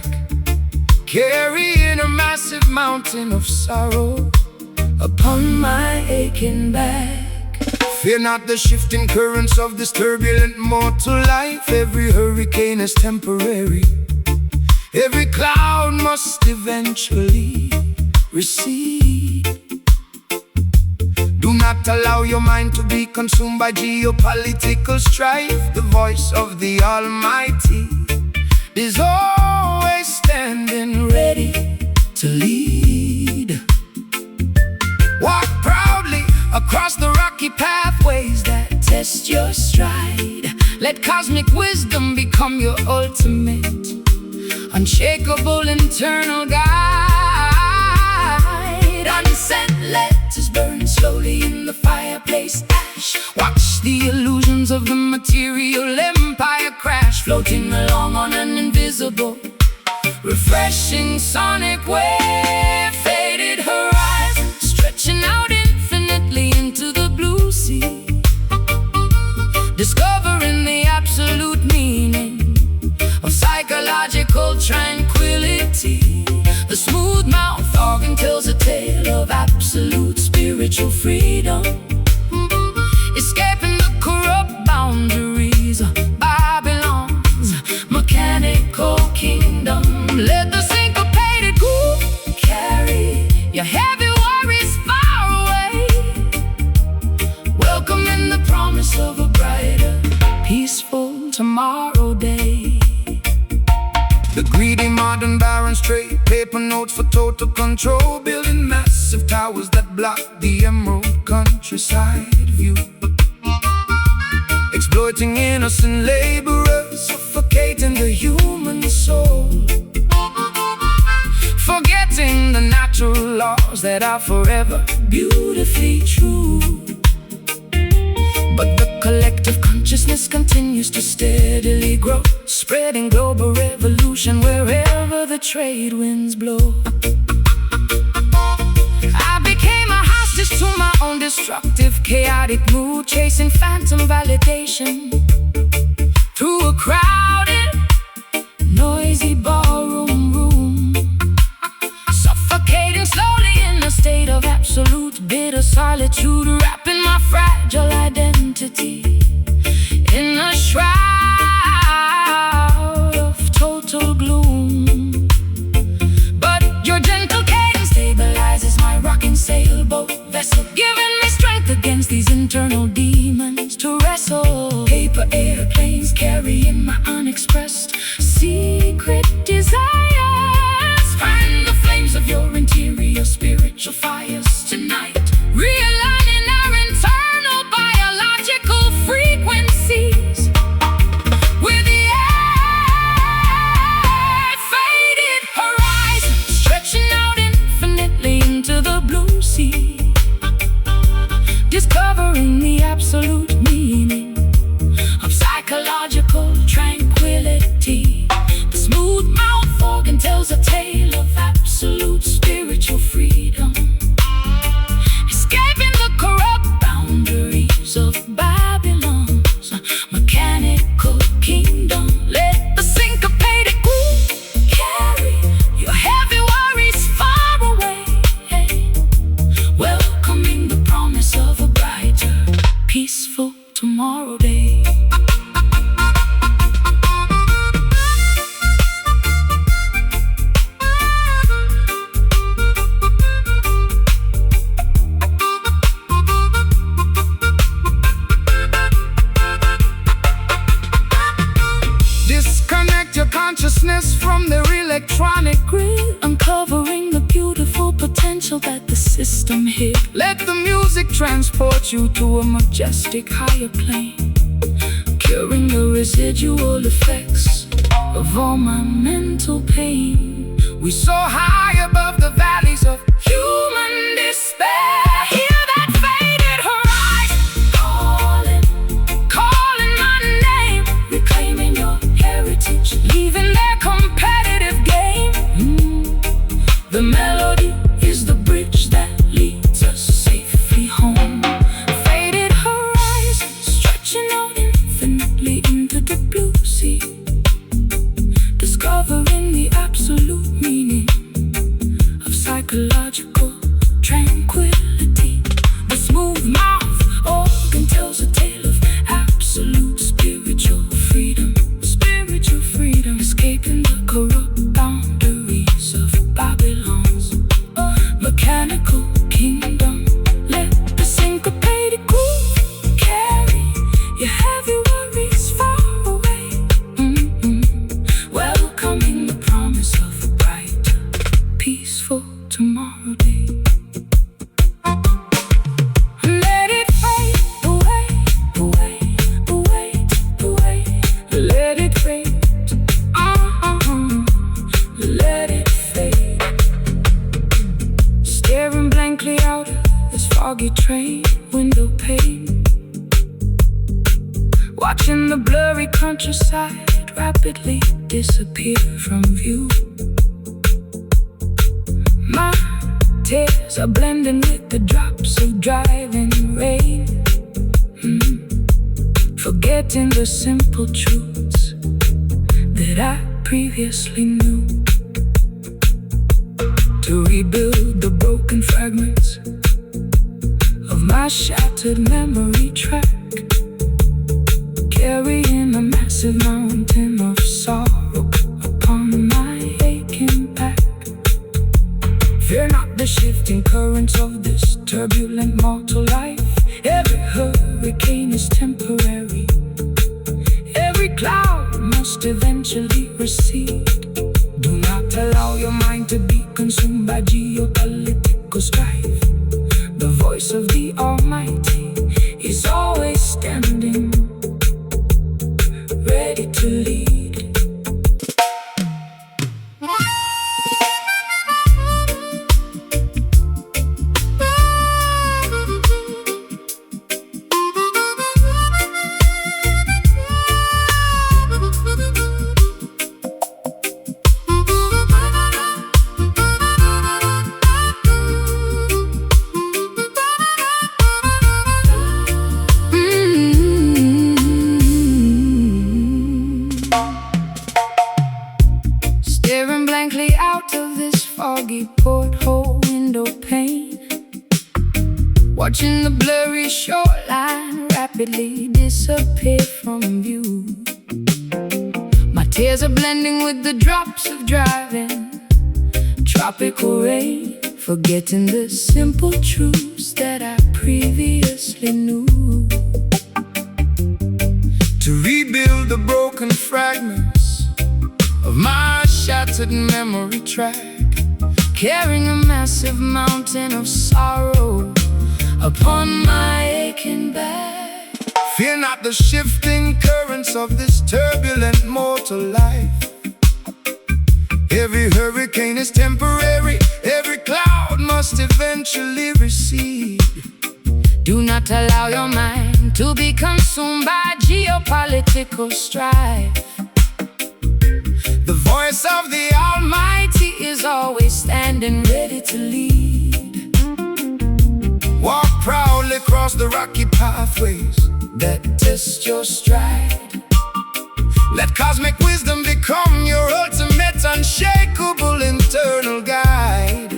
carrying a massive mountain of sorrow Upon my aching back, Fear not the shifting currents of this turbulent mortal life. Every hurricane is temporary, every cloud must eventually recede. Do not allow your mind to be consumed by geopolitical strife. The voice of the Almighty is always standing ready to lead. Walk proudly across the rocky pathways that test your stride. Let cosmic wisdom become your ultimate, unshakable internal guide. sent letters burn slowly in the fireplace ash. Watch the illusions of the material empire crash, floating along on an invisible, refreshing sonic wave. Faded horizon, stretching out infinitely into the blue sea. Discovering the absolute meaning of psychological tranquility. The smooth mouth organ tells a tale of absolute spiritual freedom, escaping the corrupt boundaries of Babylon's mechanical kingdom. Let the syncopated groove carry your heavy worries far away, welcoming the promise of a brighter, peaceful tomorrow day. The greedy modern barons trade paper notes for total control, building massive towers that block the emerald countryside view. Exploiting innocent laborers, suffocating the human soul. Forgetting the natural laws that are forever beautifully true. But the collective consciousness continues to steadily grow, spreading global revolution wherever the trade winds blow. I became a hostage to my own destructive, chaotic mood, chasing phantom validation through a crowded, noisy ballroom room, suffocating slowly in a state of absolute bitter solitude, wrapping my fragile identity in a shroud of total gloom. But your gentle cadence stabilizes my rocking sailboat vessel, giving me strength against these internal demons to wrestle. Paper airplanes carrying my unexpressed secret desires, fan the flames of your interior spiritual fires tonight, realigning our internal biological frequencies with the air. Faded horizon, stretching out infinitely into the blue sea. Discovering the absolute meaning of psychological tranquility. The smooth mouth organ tells a tale of absolute spiritual freedom, escaping the corrupt boundaries of Babylon's mechanical kingdom. Let the syncopated groove carry your heavy worries far away, welcoming the promise of a brighter, peaceful tomorrow day. Disconnect your consciousness from their electronic grid, Uncovering the beautiful potential that the system hid. let the music transport you to a majestic higher plane, Curing the residual effects of all my mental pain. we soar high above the valleys of Human despair. Hear that faded horizon calling my name, reclaiming your heritage, leaving their competitive game. The melody is the bridge that leads us safely home. Faded horizon, stretching out infinitely into the blue sea. Discovering the absolute meaning train window pane, watching the blurry countryside rapidly disappear from view. My tears are blending with the drops of driving rain, forgetting the simple truths that I previously knew. To rebuild the broken fragments of my shattered memory track, carrying a massive mountain of sorrow upon my aching back. Fear not the shifting currents of this turbulent mortal life. Every hurricane is temporary, every cloud must eventually recede. Do not allow your mind to be consumed by geopolitical strife. The voice of the Almighty is always standing, ready to lead. Staring blankly out of this foggy porthole window pane, watching the blurry shoreline rapidly disappear from view. My tears are blending with the drops of driving tropical rain, forgetting the simple truths that I previously knew. To rebuild the broken fragments of my shattered memory track, Carrying a massive mountain of sorrow upon my aching back. fear not the shifting currents of this turbulent mortal life. Every hurricane is temporary, every cloud must eventually recede. Do not allow your mind to be consumed by geopolitical strife. The voice of the Almighty is always standing ready to lead. walk proudly across the rocky pathways That test your stride. Let cosmic wisdom become your ultimate, unshakable internal guide.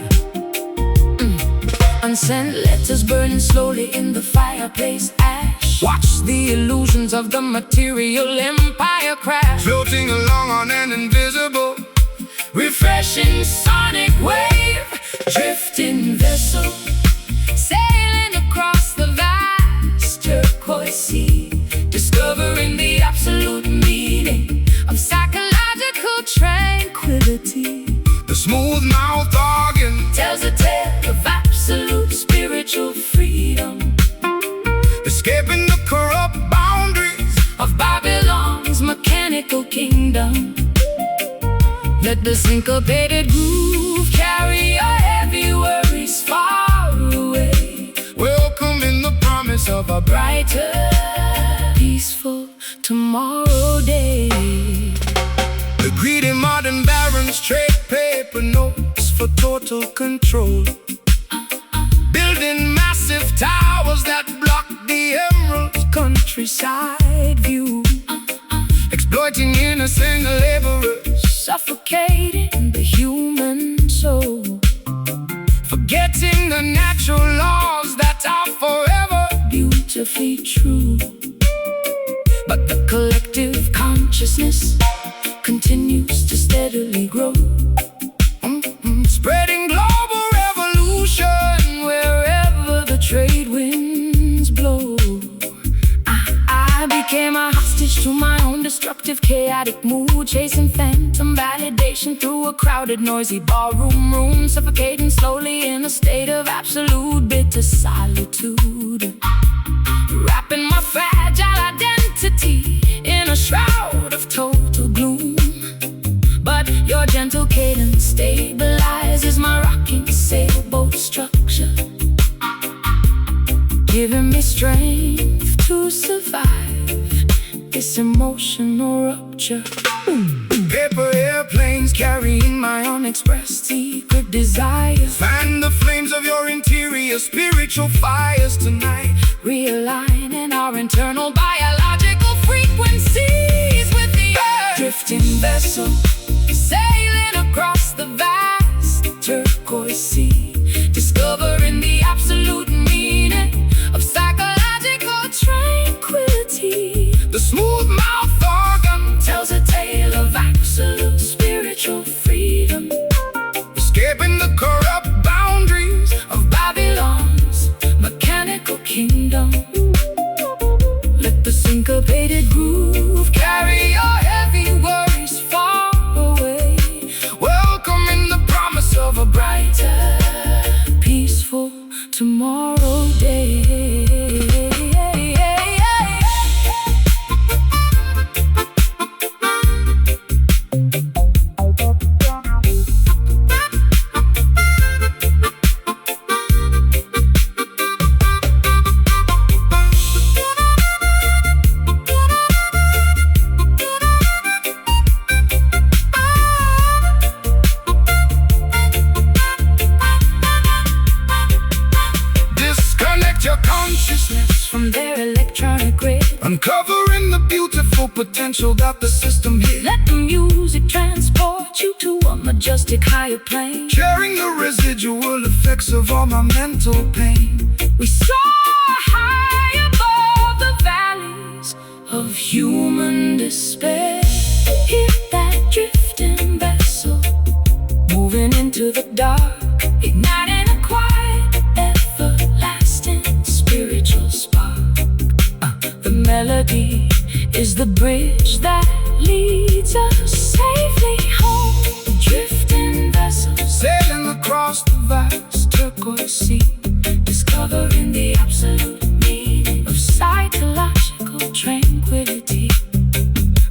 Unsent letters burning slowly in the fireplace ash. Watch the illusions of the material empire crash. Floating along on an invisible, Refreshing sonic wave, drifting vessel, sailing across the vast turquoise sea, discovering the absolute meaning of psychological tranquility. the smooth-mouthed organ Tells a tale of absolute spiritual freedom, escaping the corrupt boundaries of Babylon's mechanical kingdom. Let the syncopated groove carry your heavy worries far away, welcoming the promise of a brighter, peaceful tomorrow day. The greedy modern barons trade paper notes for total control, building massive towers that block the emerald Countryside view, exploiting innocent laborers, suffocating the human soul, forgetting the natural laws that are forever. beautifully true. But the collective consciousness continues to steadily grow, Spreading global revolution wherever the trade winds blow. I became a hostage to my own destructive, chaotic mood, chasing phantom validation through a crowded, noisy ballroom room, suffocating slowly in a state of absolute bitter solitude, wrapping my fragile identity in a shroud of total gloom. But your gentle cadence stabilizes my rocking sailboat structure, giving me strength to survive this emotional rupture. Paper airplanes carrying my unexpressed Secret desires, fan the flames of your interior spiritual fires tonight. realigning our internal biological frequencies with the earth. Drifting vessel, sailing across the vast turquoise sea, discovering the absolute meaning of psychological tranquility. The smooth mouth organ Tells a tale of absolute spiritual freedom, escaping the corrupt boundaries of Babylon's mechanical kingdom. Let the syncopated groove carry your heavy worries far away, welcoming the promise of a brighter, peaceful tomorrow day. From their electronic grid, uncovering the beautiful potential that the system hid. let the music transport you to a majestic higher plane, Sharing the residual effects of all my mental pain. we soar high above the valleys of human despair. Hear that drifting vessel moving into the dark, igniting a quiet, everlasting spiritual spark. The melody is the bridge that leads us safely home. Drifting vessel, Sailing across the vast turquoise sea, discovering the absolute meaning of psychological tranquility.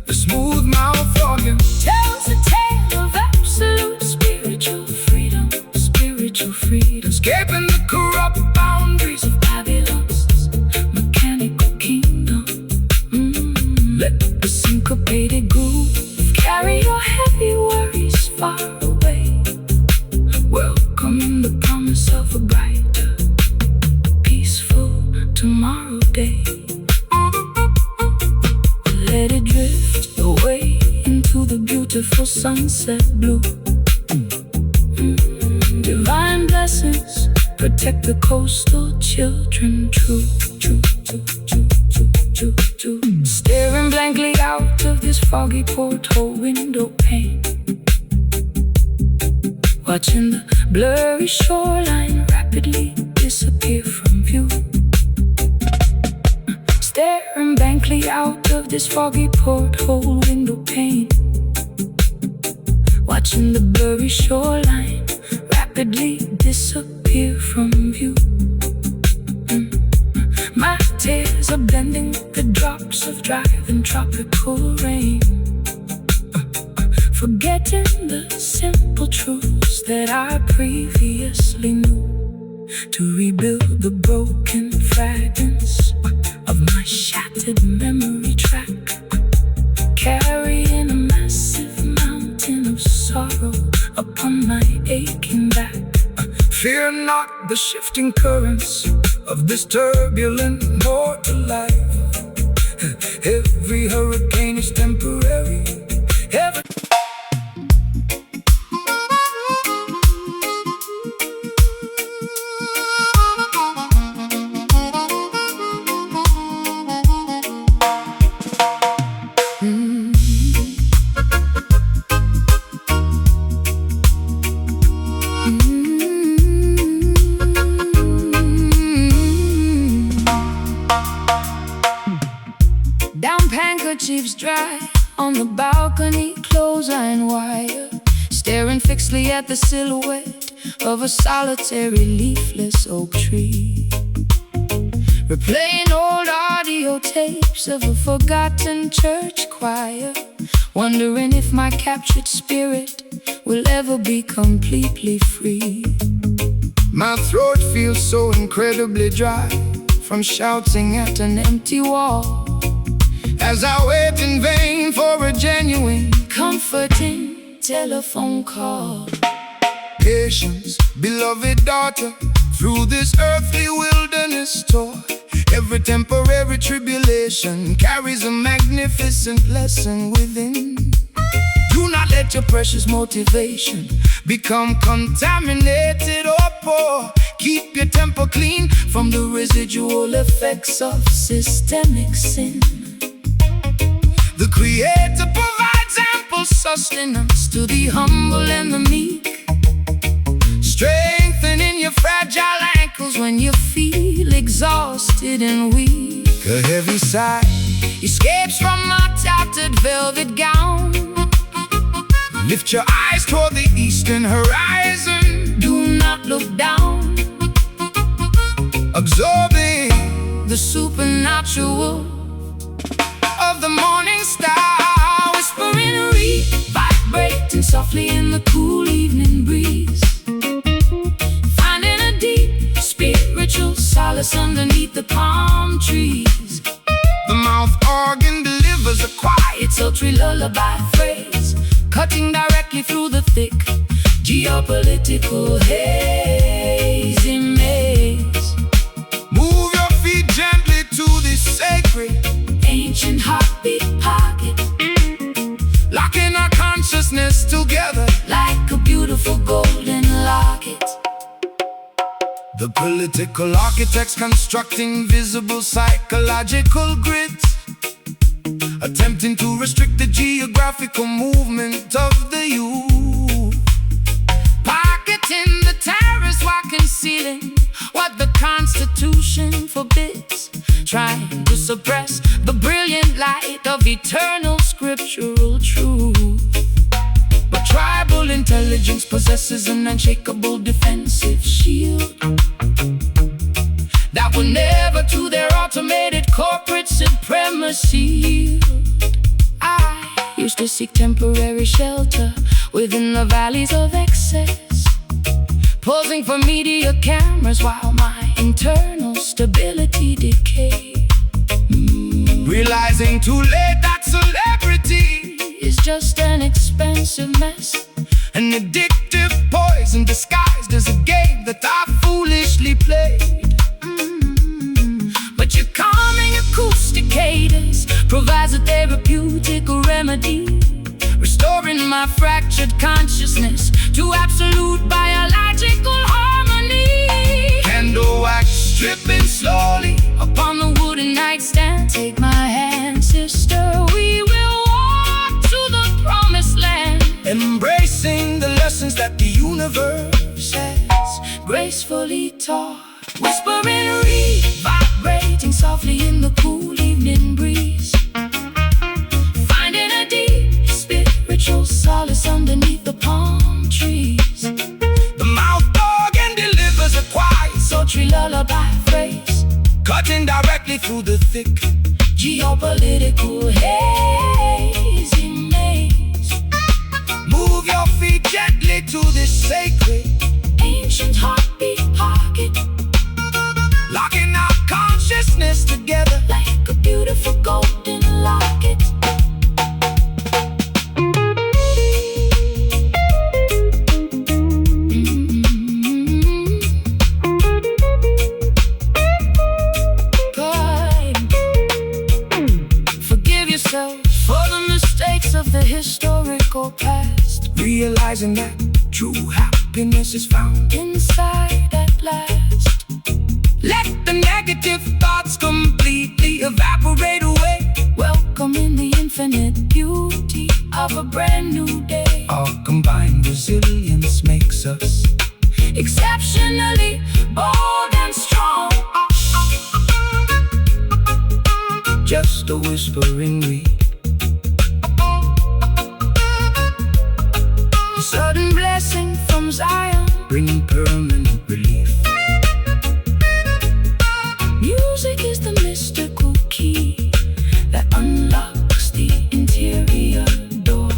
the smooth mouth organ Tells a tale of absolute spiritual freedom, spiritual freedom. escaping the corrupt boundaries of Babylon's mechanical kingdom. Let the syncopated groove carry your heavy worries far away, welcoming the promise of a brighter, peaceful tomorrow day. Let it drift away into the beautiful sunset blue. Divine blessings protect the coastal children true, true, true, true, true, true, true. Staring blankly out of this foggy porthole window pane, watching the blurry shoreline rapidly disappear from view. Staring blankly out of this foggy porthole window pane, watching the blurry shoreline rapidly disappear from view. My tears are blending with the drops of driving tropical rain, forgetting the simple truths that I previously knew, to rebuild the broken fragments of my shattered memory track, carrying a massive mountain of sorrow upon my aching back. Fear not the shifting currents of this turbulent mortal life. Every hurricane is temporary. Every handkerchiefs dry on the balcony, clothesline wire, staring fixedly at the silhouette of a solitary leafless oak tree, replaying old audio tapes of a forgotten church choir, wondering if my captured spirit will ever be completely free. My throat feels so incredibly dry from shouting at an empty wall, as I wait in vain for a genuine, comforting telephone call. patience, beloved daughter, through this earthly wilderness tour. Every temporary tribulation carries a magnificent lesson within. Do not let your precious motivation become contaminated or poor. Keep your temple clean from the residual effects of systemic sin. The Creator provides ample sustenance to the humble and the meek, strengthening your fragile ankles when you feel exhausted and weak. A heavy sigh escapes from my tattered velvet gown. Lift your eyes toward the eastern horizon. Do not look down, absorbing the supernatural of the morning star, whispering a reed, vibrating softly in the cool evening breeze, finding a deep spiritual solace underneath the palm trees. The mouth organ delivers a quiet, sultry lullaby phrase, cutting directly through the thick geopolitical hazy maze. Move your feet gently to this sacred ancient heartbeat pocket, locking our consciousness together like a beautiful golden locket. The political architects constructing visible psychological grids, attempting to restrict the geographical movement of the youth, pocketing the terrorists while concealing what the Constitution forbids, trying to suppress the brilliant light of eternal scriptural truth. But tribal intelligence possesses an unshakable defensive shield that will never to their automated corporate supremacy yield. I used to seek temporary shelter within the valleys of excess, posing for media cameras while my internal stability decayed. Realizing too late that celebrity is just an expensive mess, an addictive poison disguised as a game that I foolishly played. But your calming acoustic cadence provides a therapeutic remedy, restoring my fractured consciousness to absolute biological harmony. Candle wax dripping slowly upon the wooden nightstand. Take my hand, sister, we will walk to the promised land, embracing the lessons that the universe has gracefully taught. Whispering a reed, vibrating softly in the cool evening breeze, finding a deep spiritual solace underneath the palm trees. The mouth organ delivers a quiet, sultry lullaby phrase, cutting directly through the thick geopolitical hazy maze. Move your feet gently to this sacred ancient heartbeat pocket, locking our consciousness together like a beautiful golden locket. Forgive yourself for the mistakes of the historical past, realizing that true happiness is found inside at last. Let the negative thoughts completely evaporate away, welcoming the infinite beauty of a brand new day. Our combined resilience makes us exceptionally bold and strong. Just a whispering reed, a sudden blessing from Zion, bringing permanent relief. Music is the mystical key that unlocks the interior door.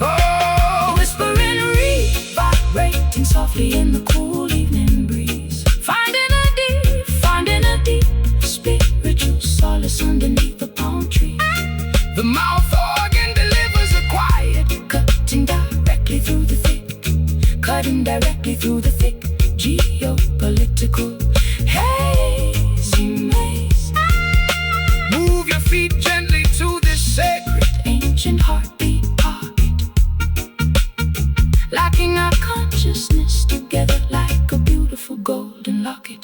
Oh, whispering a reed, vibrating softly in the cool evening breeze, finding a deep, finding The mouth organ delivers a quiet, cutting directly through the thick, cutting directly through the thick geopolitical hazy maze. Move your feet gently to this sacred Ancient heartbeat pocket, locking our consciousness together like a beautiful golden locket.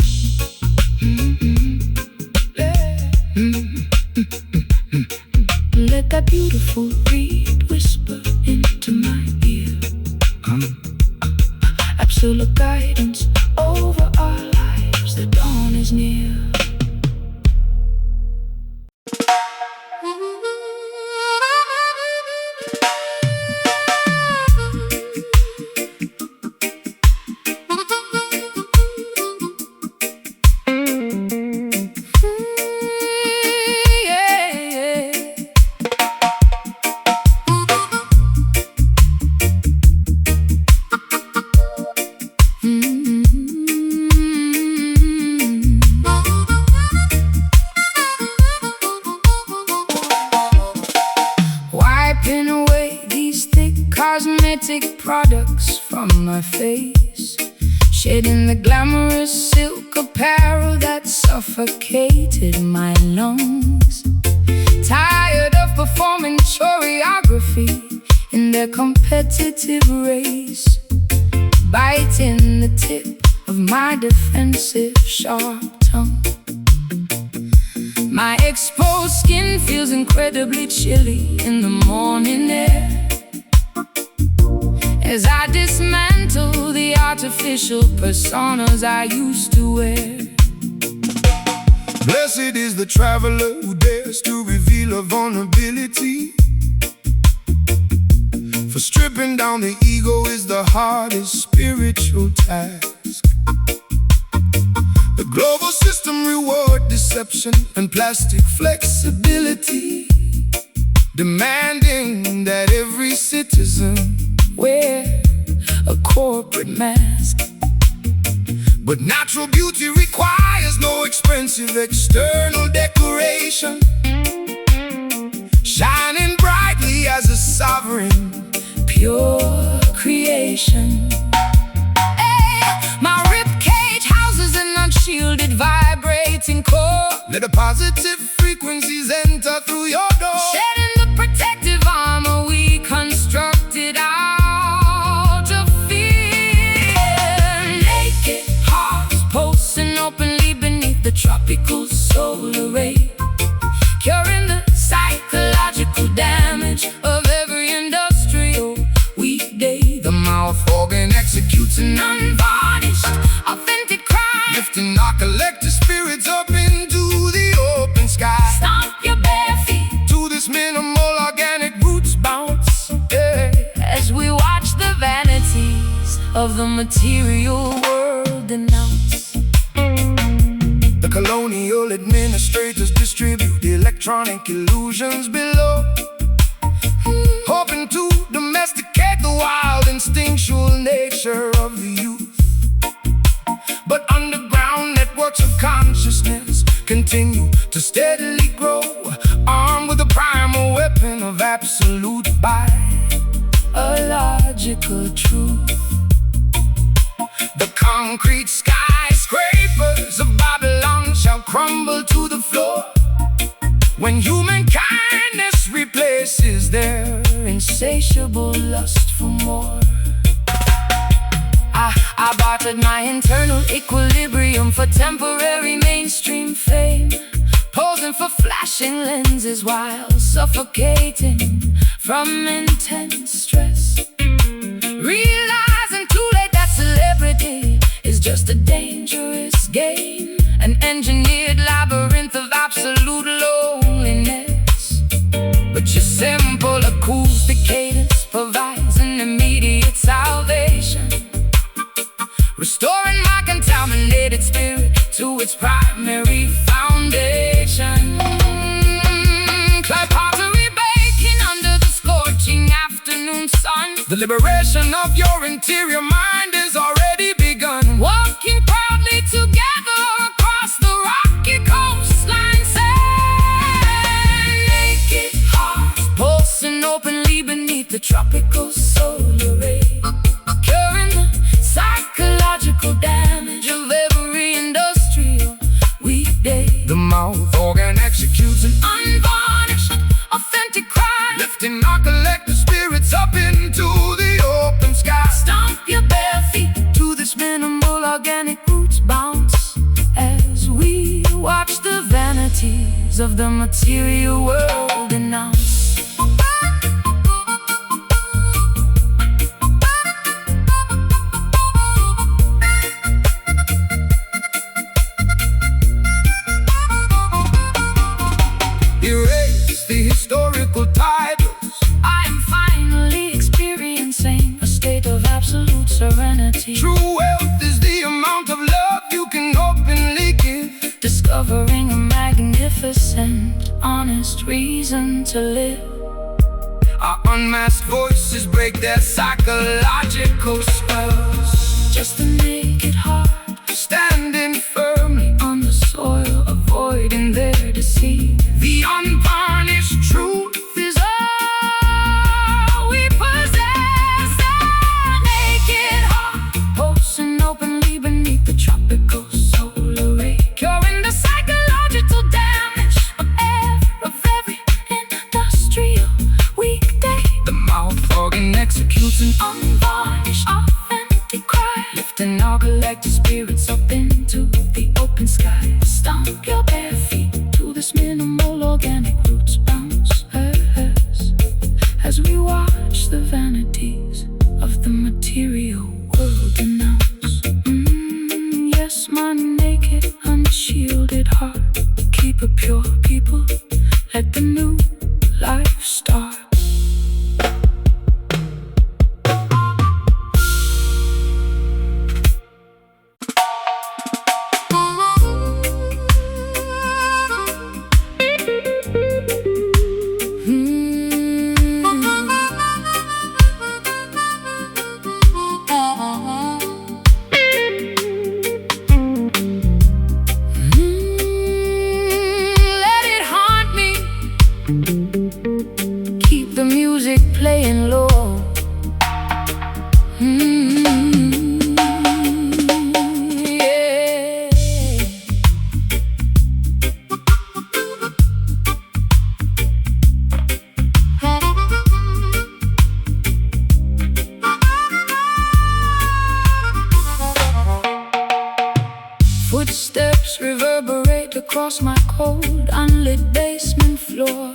Let that beautiful reed whisper into my ear. Absolute guidance over our lives, the dawn is near. Wiping away these thick cosmetic products from my face, shedding the glamorous silk apparel that suffocated my lungs. Tired of performing choreography in their competitive race, biting the tip of my defensive sharp tongue. My exposed skin feels incredibly chilly in the morning air as I dismantle the artificial personas I used to wear. Blessed is the traveler who dares to reveal a vulnerability, for stripping down the ego is the hardest spiritual task. The global system reward deception and plastic flexibility, demanding that every citizen Wear a corporate mask. But natural beauty requires no expensive external decoration, shining brightly as a sovereign, Pure creation. my ribcage houses an unshielded vibrating core. Let the positive frequencies enter through your door, Shedding the protective armor we constructed out of fear. Naked hearts pulsing openly beneath the tropical solar ray, curing the psychological damage of every industrial weekday. the mouth organ executes an Unvarnished, authentic crime. lifting our collective spirits up into the open sky. Stomp your bare feet To this minimal organic roots bounce, yeah. as we watch the vanities of the material world denounce. The colonial administrators distribute the electronic illusions below, hoping to domesticate the wild instinctual nature of the youth. But underground networks of consciousness continue to steadily grow, armed with the primal weapon of absolute Biological truth. The concrete skyscrapers of Babylon shall crumble to the floor when human kindness replaces their Insatiable lust for more. I bartered my internal equilibrium for temporary mainstream fame, posing for flashing lenses while suffocating from intense stress. Realizing too late that celebrity is just a dangerous game, an engineered labyrinth of absolute loneliness. But your simple acoustic cadence provides an immediate salvation, restoring my contaminated spirit to its primary foundation. Clay pottery baking under the scorching afternoon sun. The liberation of your interior mind is already begun. Walking proudly together across the rocky coastline sand. Naked heart tropical solar ray, curing the psychological damage of every industrial weekday. The mouth organ executes an Unvarnished, authentic cry, lifting our collective spirits up into the open sky. stomp your bare feet to this minimal organic roots bounce as we watch the vanities of the material world announce. Erase the historical titles. I am finally experiencing a state of absolute serenity. True wealth is the amount of love you can openly give. Discovering a magnificent, honest reason to live. Our unmasked voices break their psychological spells. Just to make it hard, Standing firmly, on the soil, avoiding their deceit. the unvarnished truth Is all we possess. Naked heart, pulsing openly beneath the tropical solar ray, curing the psychological damage of every industrial weekday. The mouth organ executes an Unvarnished, authentic cry, lifting our collective spirits up into the open sky. Stomp your bare feet to this minimal organic roots bounce as we watch the vanities of the material world announce. Yes, my naked, unshielded heart, keep it pure, people. Let the new life start. Let it haunt me. Keep the music playing low. Yeah. Footsteps reverberate across my cold, unlit basement floor.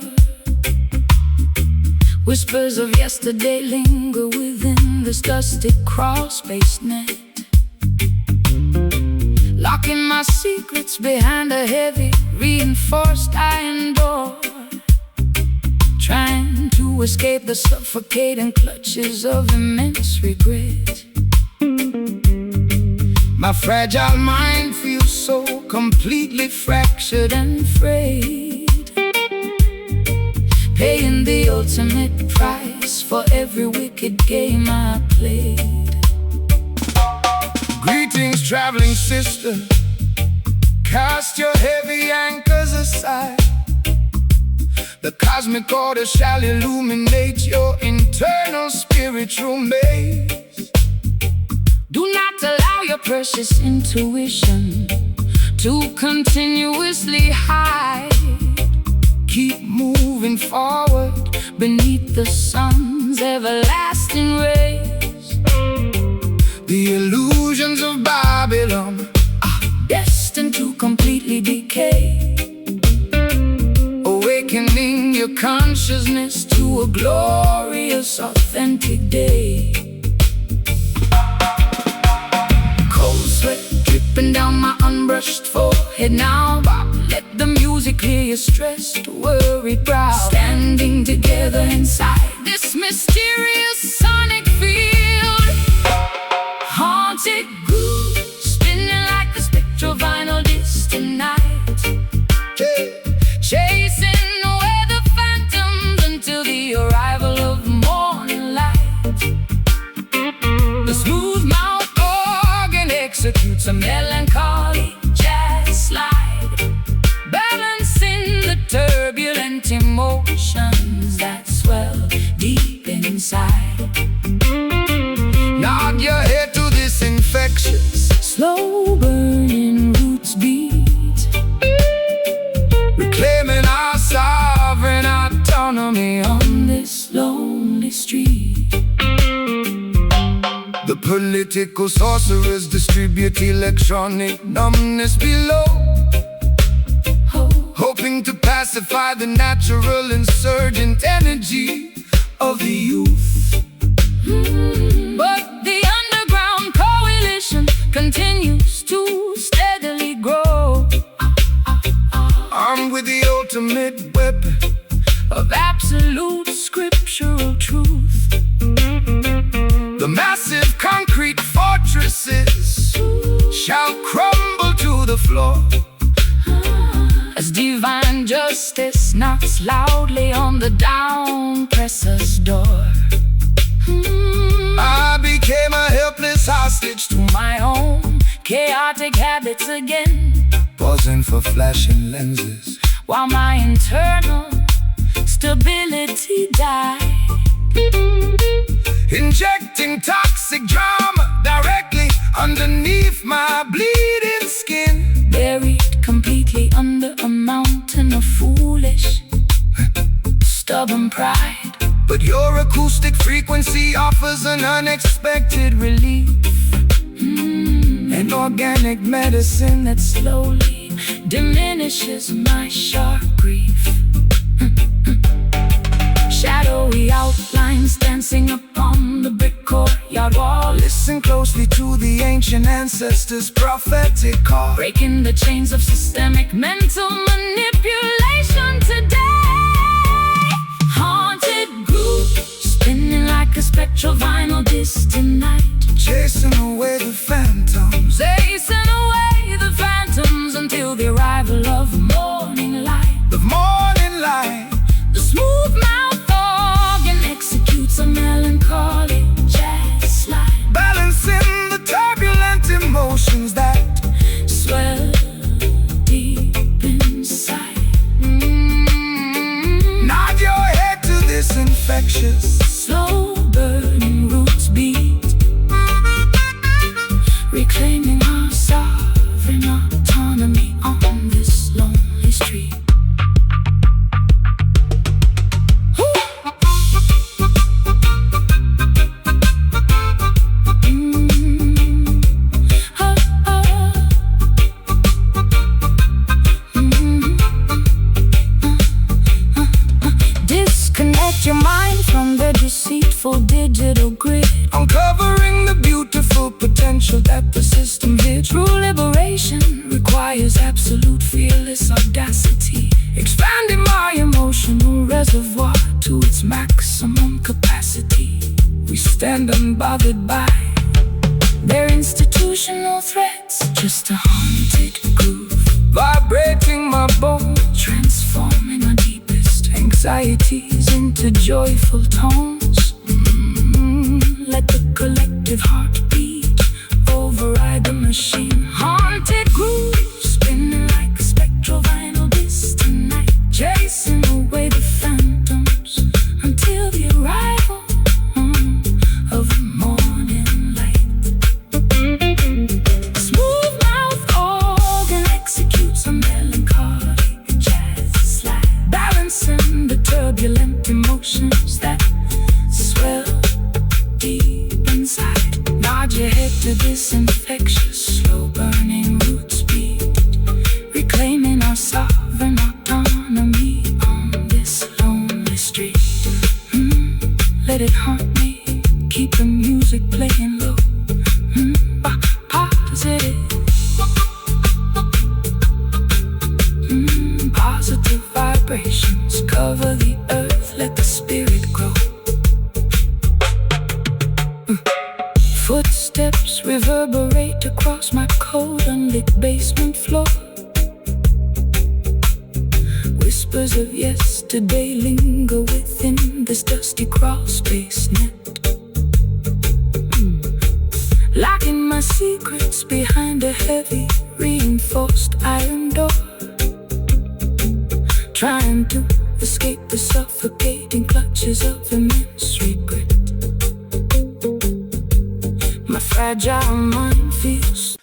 Whispers of yesterday linger within this dusty crawl space net. Locking my secrets behind a heavy, reinforced iron door. Trying to escape the suffocating clutches of immense regret. My fragile mind feels so completely fractured And frayed, paying the ultimate price for every wicked game I played. Greetings, traveling sister. Cast your heavy anchors aside. The cosmic order shall illuminate your internal spiritual maze. Do not allow your precious intuition to continuously hide. Keep moving forward Beneath the sun's everlasting rays. The illusions of Babylon are destined to completely decay, awakening your consciousness to a glorious, authentic day. Cold sweat dripping down my unbrushed forehead now. Let the music clear your stressed, worried brow. Standing together inside this mysterious sonic field. Haunted groove, spinning like the spectral vinyl distant night. Chasing away the phantoms until the arrival of morning light. The smooth mouth organ executes a melancholy jazz slide, balancing the turbulent emotions that swell deep inside. inside. Nod your head to this infectious, slow burning roots beat, reclaiming our sovereign autonomy on this lonely street. The political sorcerers distribute electronic numbness below, hoping to pacify the natural insurgent energy of the youth. But the underground coalition continues to steadily grow, armed with the ultimate weapon of absolute scriptural truth. The massive concrete fortresses shall crumble to the floor as divine justice knocks loudly on the down-presser's door. I became a helpless hostage to My own chaotic habits again, pausing for flashing lenses, while my internal stability died. injecting toxic drama directly underneath my bleeding skin. Buried completely under a mountain of foolish, stubborn pride. But your acoustic frequency offers an unexpected relief, an organic medicine that slowly diminishes my sharp grief. Shadowy outlines dancing upon the brick courtyard wall. Listen closely to the ancient ancestors' prophetic call, breaking the chains of systemic mental manipulation today. Haunted grooves spinning like a spectral vinyl distant night, chasing away the phantoms, chasing away the phantoms until the arrival of morning light. the morning light. The smooth mouth organ executes a melancholy jazz slide, Balancing the turbulent emotions that swell deep inside. nod your head to this infectious, Slow burning roots beat, reclaiming our sovereign autonomy on this lonely street. Disconnect your mind from the deceitful digital grid, uncovering the beautiful potential that the system hid. true liberation requires absolute fearless audacity, Expanding my emotional reservoir to its maximum capacity. we stand unbothered by their institutional threats, just a haunted groove, vibrating my bones, transforming our deepest anxieties into joyful tones. Let the collective heartbeat override the machine. Haunted grooves spinning like a spectral vinyl distant night, chasing away the phantoms until the arrival of morning light. Smooth mouth organ executes a melancholy jazz slide, balancing the turbulent emotions that swell deep inside. Nod your head to this infectious, slow burning roots beat, reclaiming our sovereign autonomy on this lonely street. Let it haunt me, keep the music playing low. Positive, positive vibrations cover the earth, let the spirit grow. Footsteps reverberate across my cold unlit basement floor. Whispers of yesterday linger within this dusty crawl space net, locking my secrets behind a heavy reinforced iron door, trying to escape the suffocating clutches of immense regret. fragile mind feels.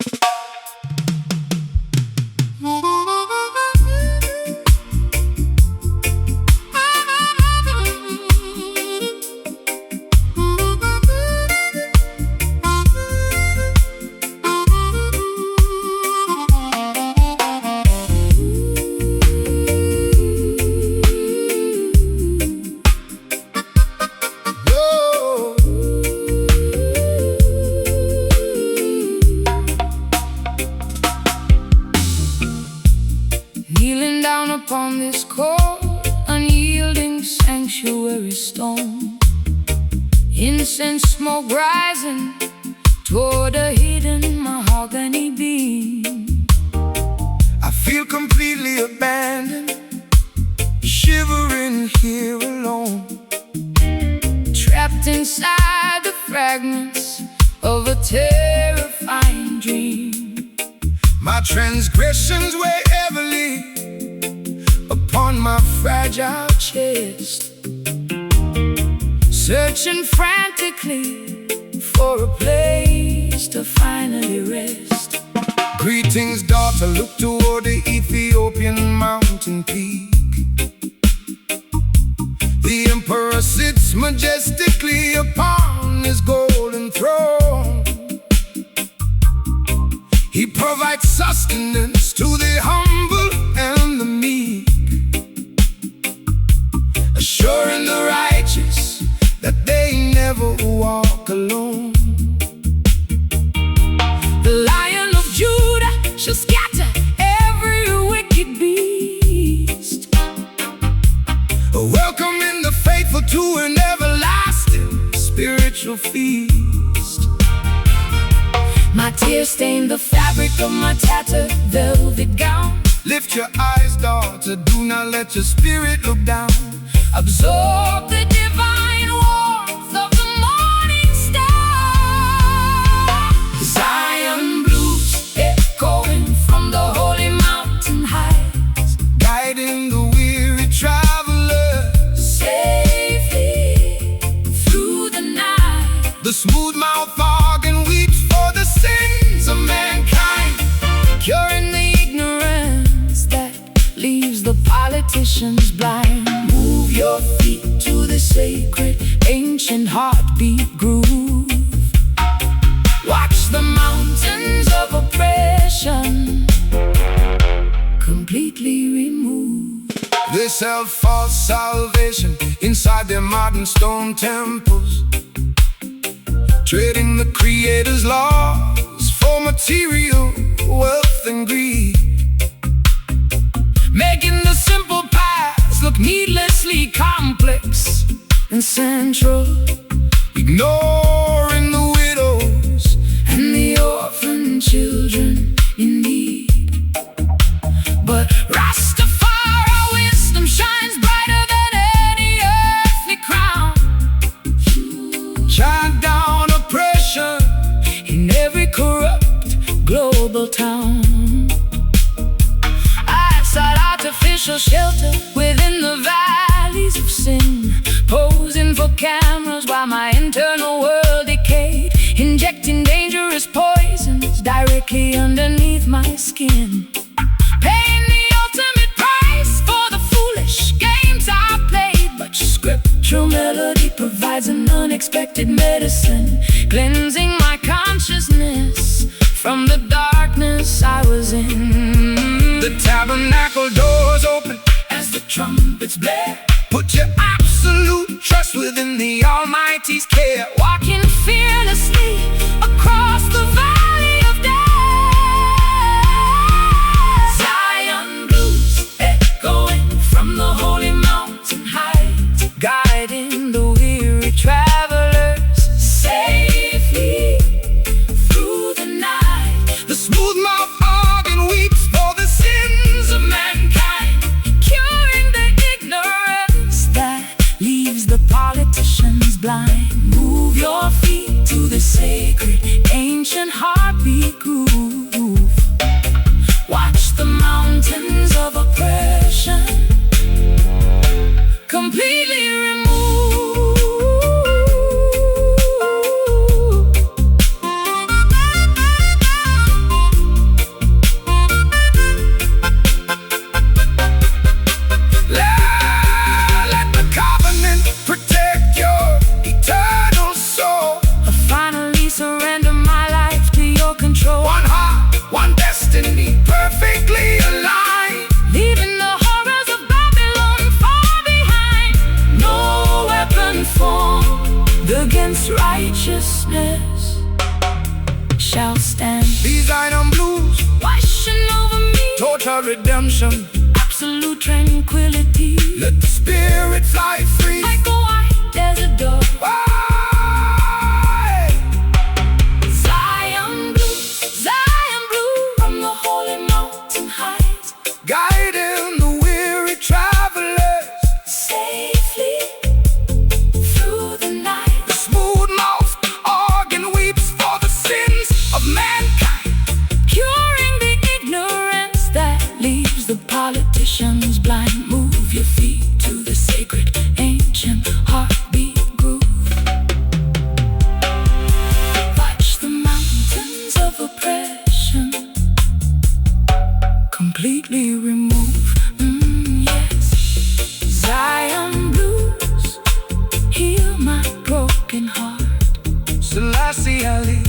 Kneeling down upon this cold, unyielding sanctuary stone, incense smoke rising toward a hidden mahogany beam. I feel completely abandoned, shivering here alone, Trapped inside the fragments of a terrifying dream. my transgressions weigh heavily upon my fragile chest, Searching frantically for a place to finally rest. Greetings, daughter, look toward the Ethiopian mountain peak. The emperor sits majestically upon his golden throne. He provides sustenance to the humble and the meek, assuring the righteous that they never walk alone. The Lion of Judah shall scatter every wicked beast, Welcoming the faithful to an everlasting spiritual feast. My tears stain the fabric of my tattered velvet gown. Lift your eyes, daughter, do not let your spirit look down. Absorb the divine warmth of the morning star. Zion blues echoing from the holy mountain heights, Guiding the weary traveler safely through the night. the smooth-mouthed organ weeps for the sins of mankind, Curing the ignorance that leaves the politicians blind. Move your feet to the sacred, ancient heartbeat groove. Watch the mountains of oppression completely remove. They sell false salvation inside their modern stone temples, trading the Creator's laws for material wealth and greed, Making the simple paths look needlessly complex and central, ignoring the widows and the orphan children in need. But Rastafari wisdom shines brighter than any earthly crown. chant down oppression. In every corrupt global town, I sought artificial shelter within the valleys of sin, posing for cameras while my internal world decayed, injecting dangerous poisons directly underneath my skin, paying the ultimate price for the foolish games I played. But scriptural melody provides an unexpected medicine, cleansing my consciousness from the darkness I was in. The tabernacle doors open As the trumpets blare, Put your absolute trust within the Almighty's care. walking fearlessly across the valley of death. Zion blues echoing from the holy mountain heights, guiding the weary travelers safely through the night. The smooth-mouthed organ weeps for the sins of mankind, Curing the ignorance that leaves the politicians blind. Move your your redemption. Absolute tranquility. Let the spirit fly free. Like a white desert dove. Why? Zion blue from the holy mountain heights, Guiding the weary travelers safely through the night. The smooth-mouthed organ weeps for the sins of mankind, Curing the ignorance that leaves the politicians blind. Move your feet to the sacred, ancient heartbeat groove. Watch the mountains of oppression completely remove. Yes, Zion blues heal my broken heart. Selassie Ali.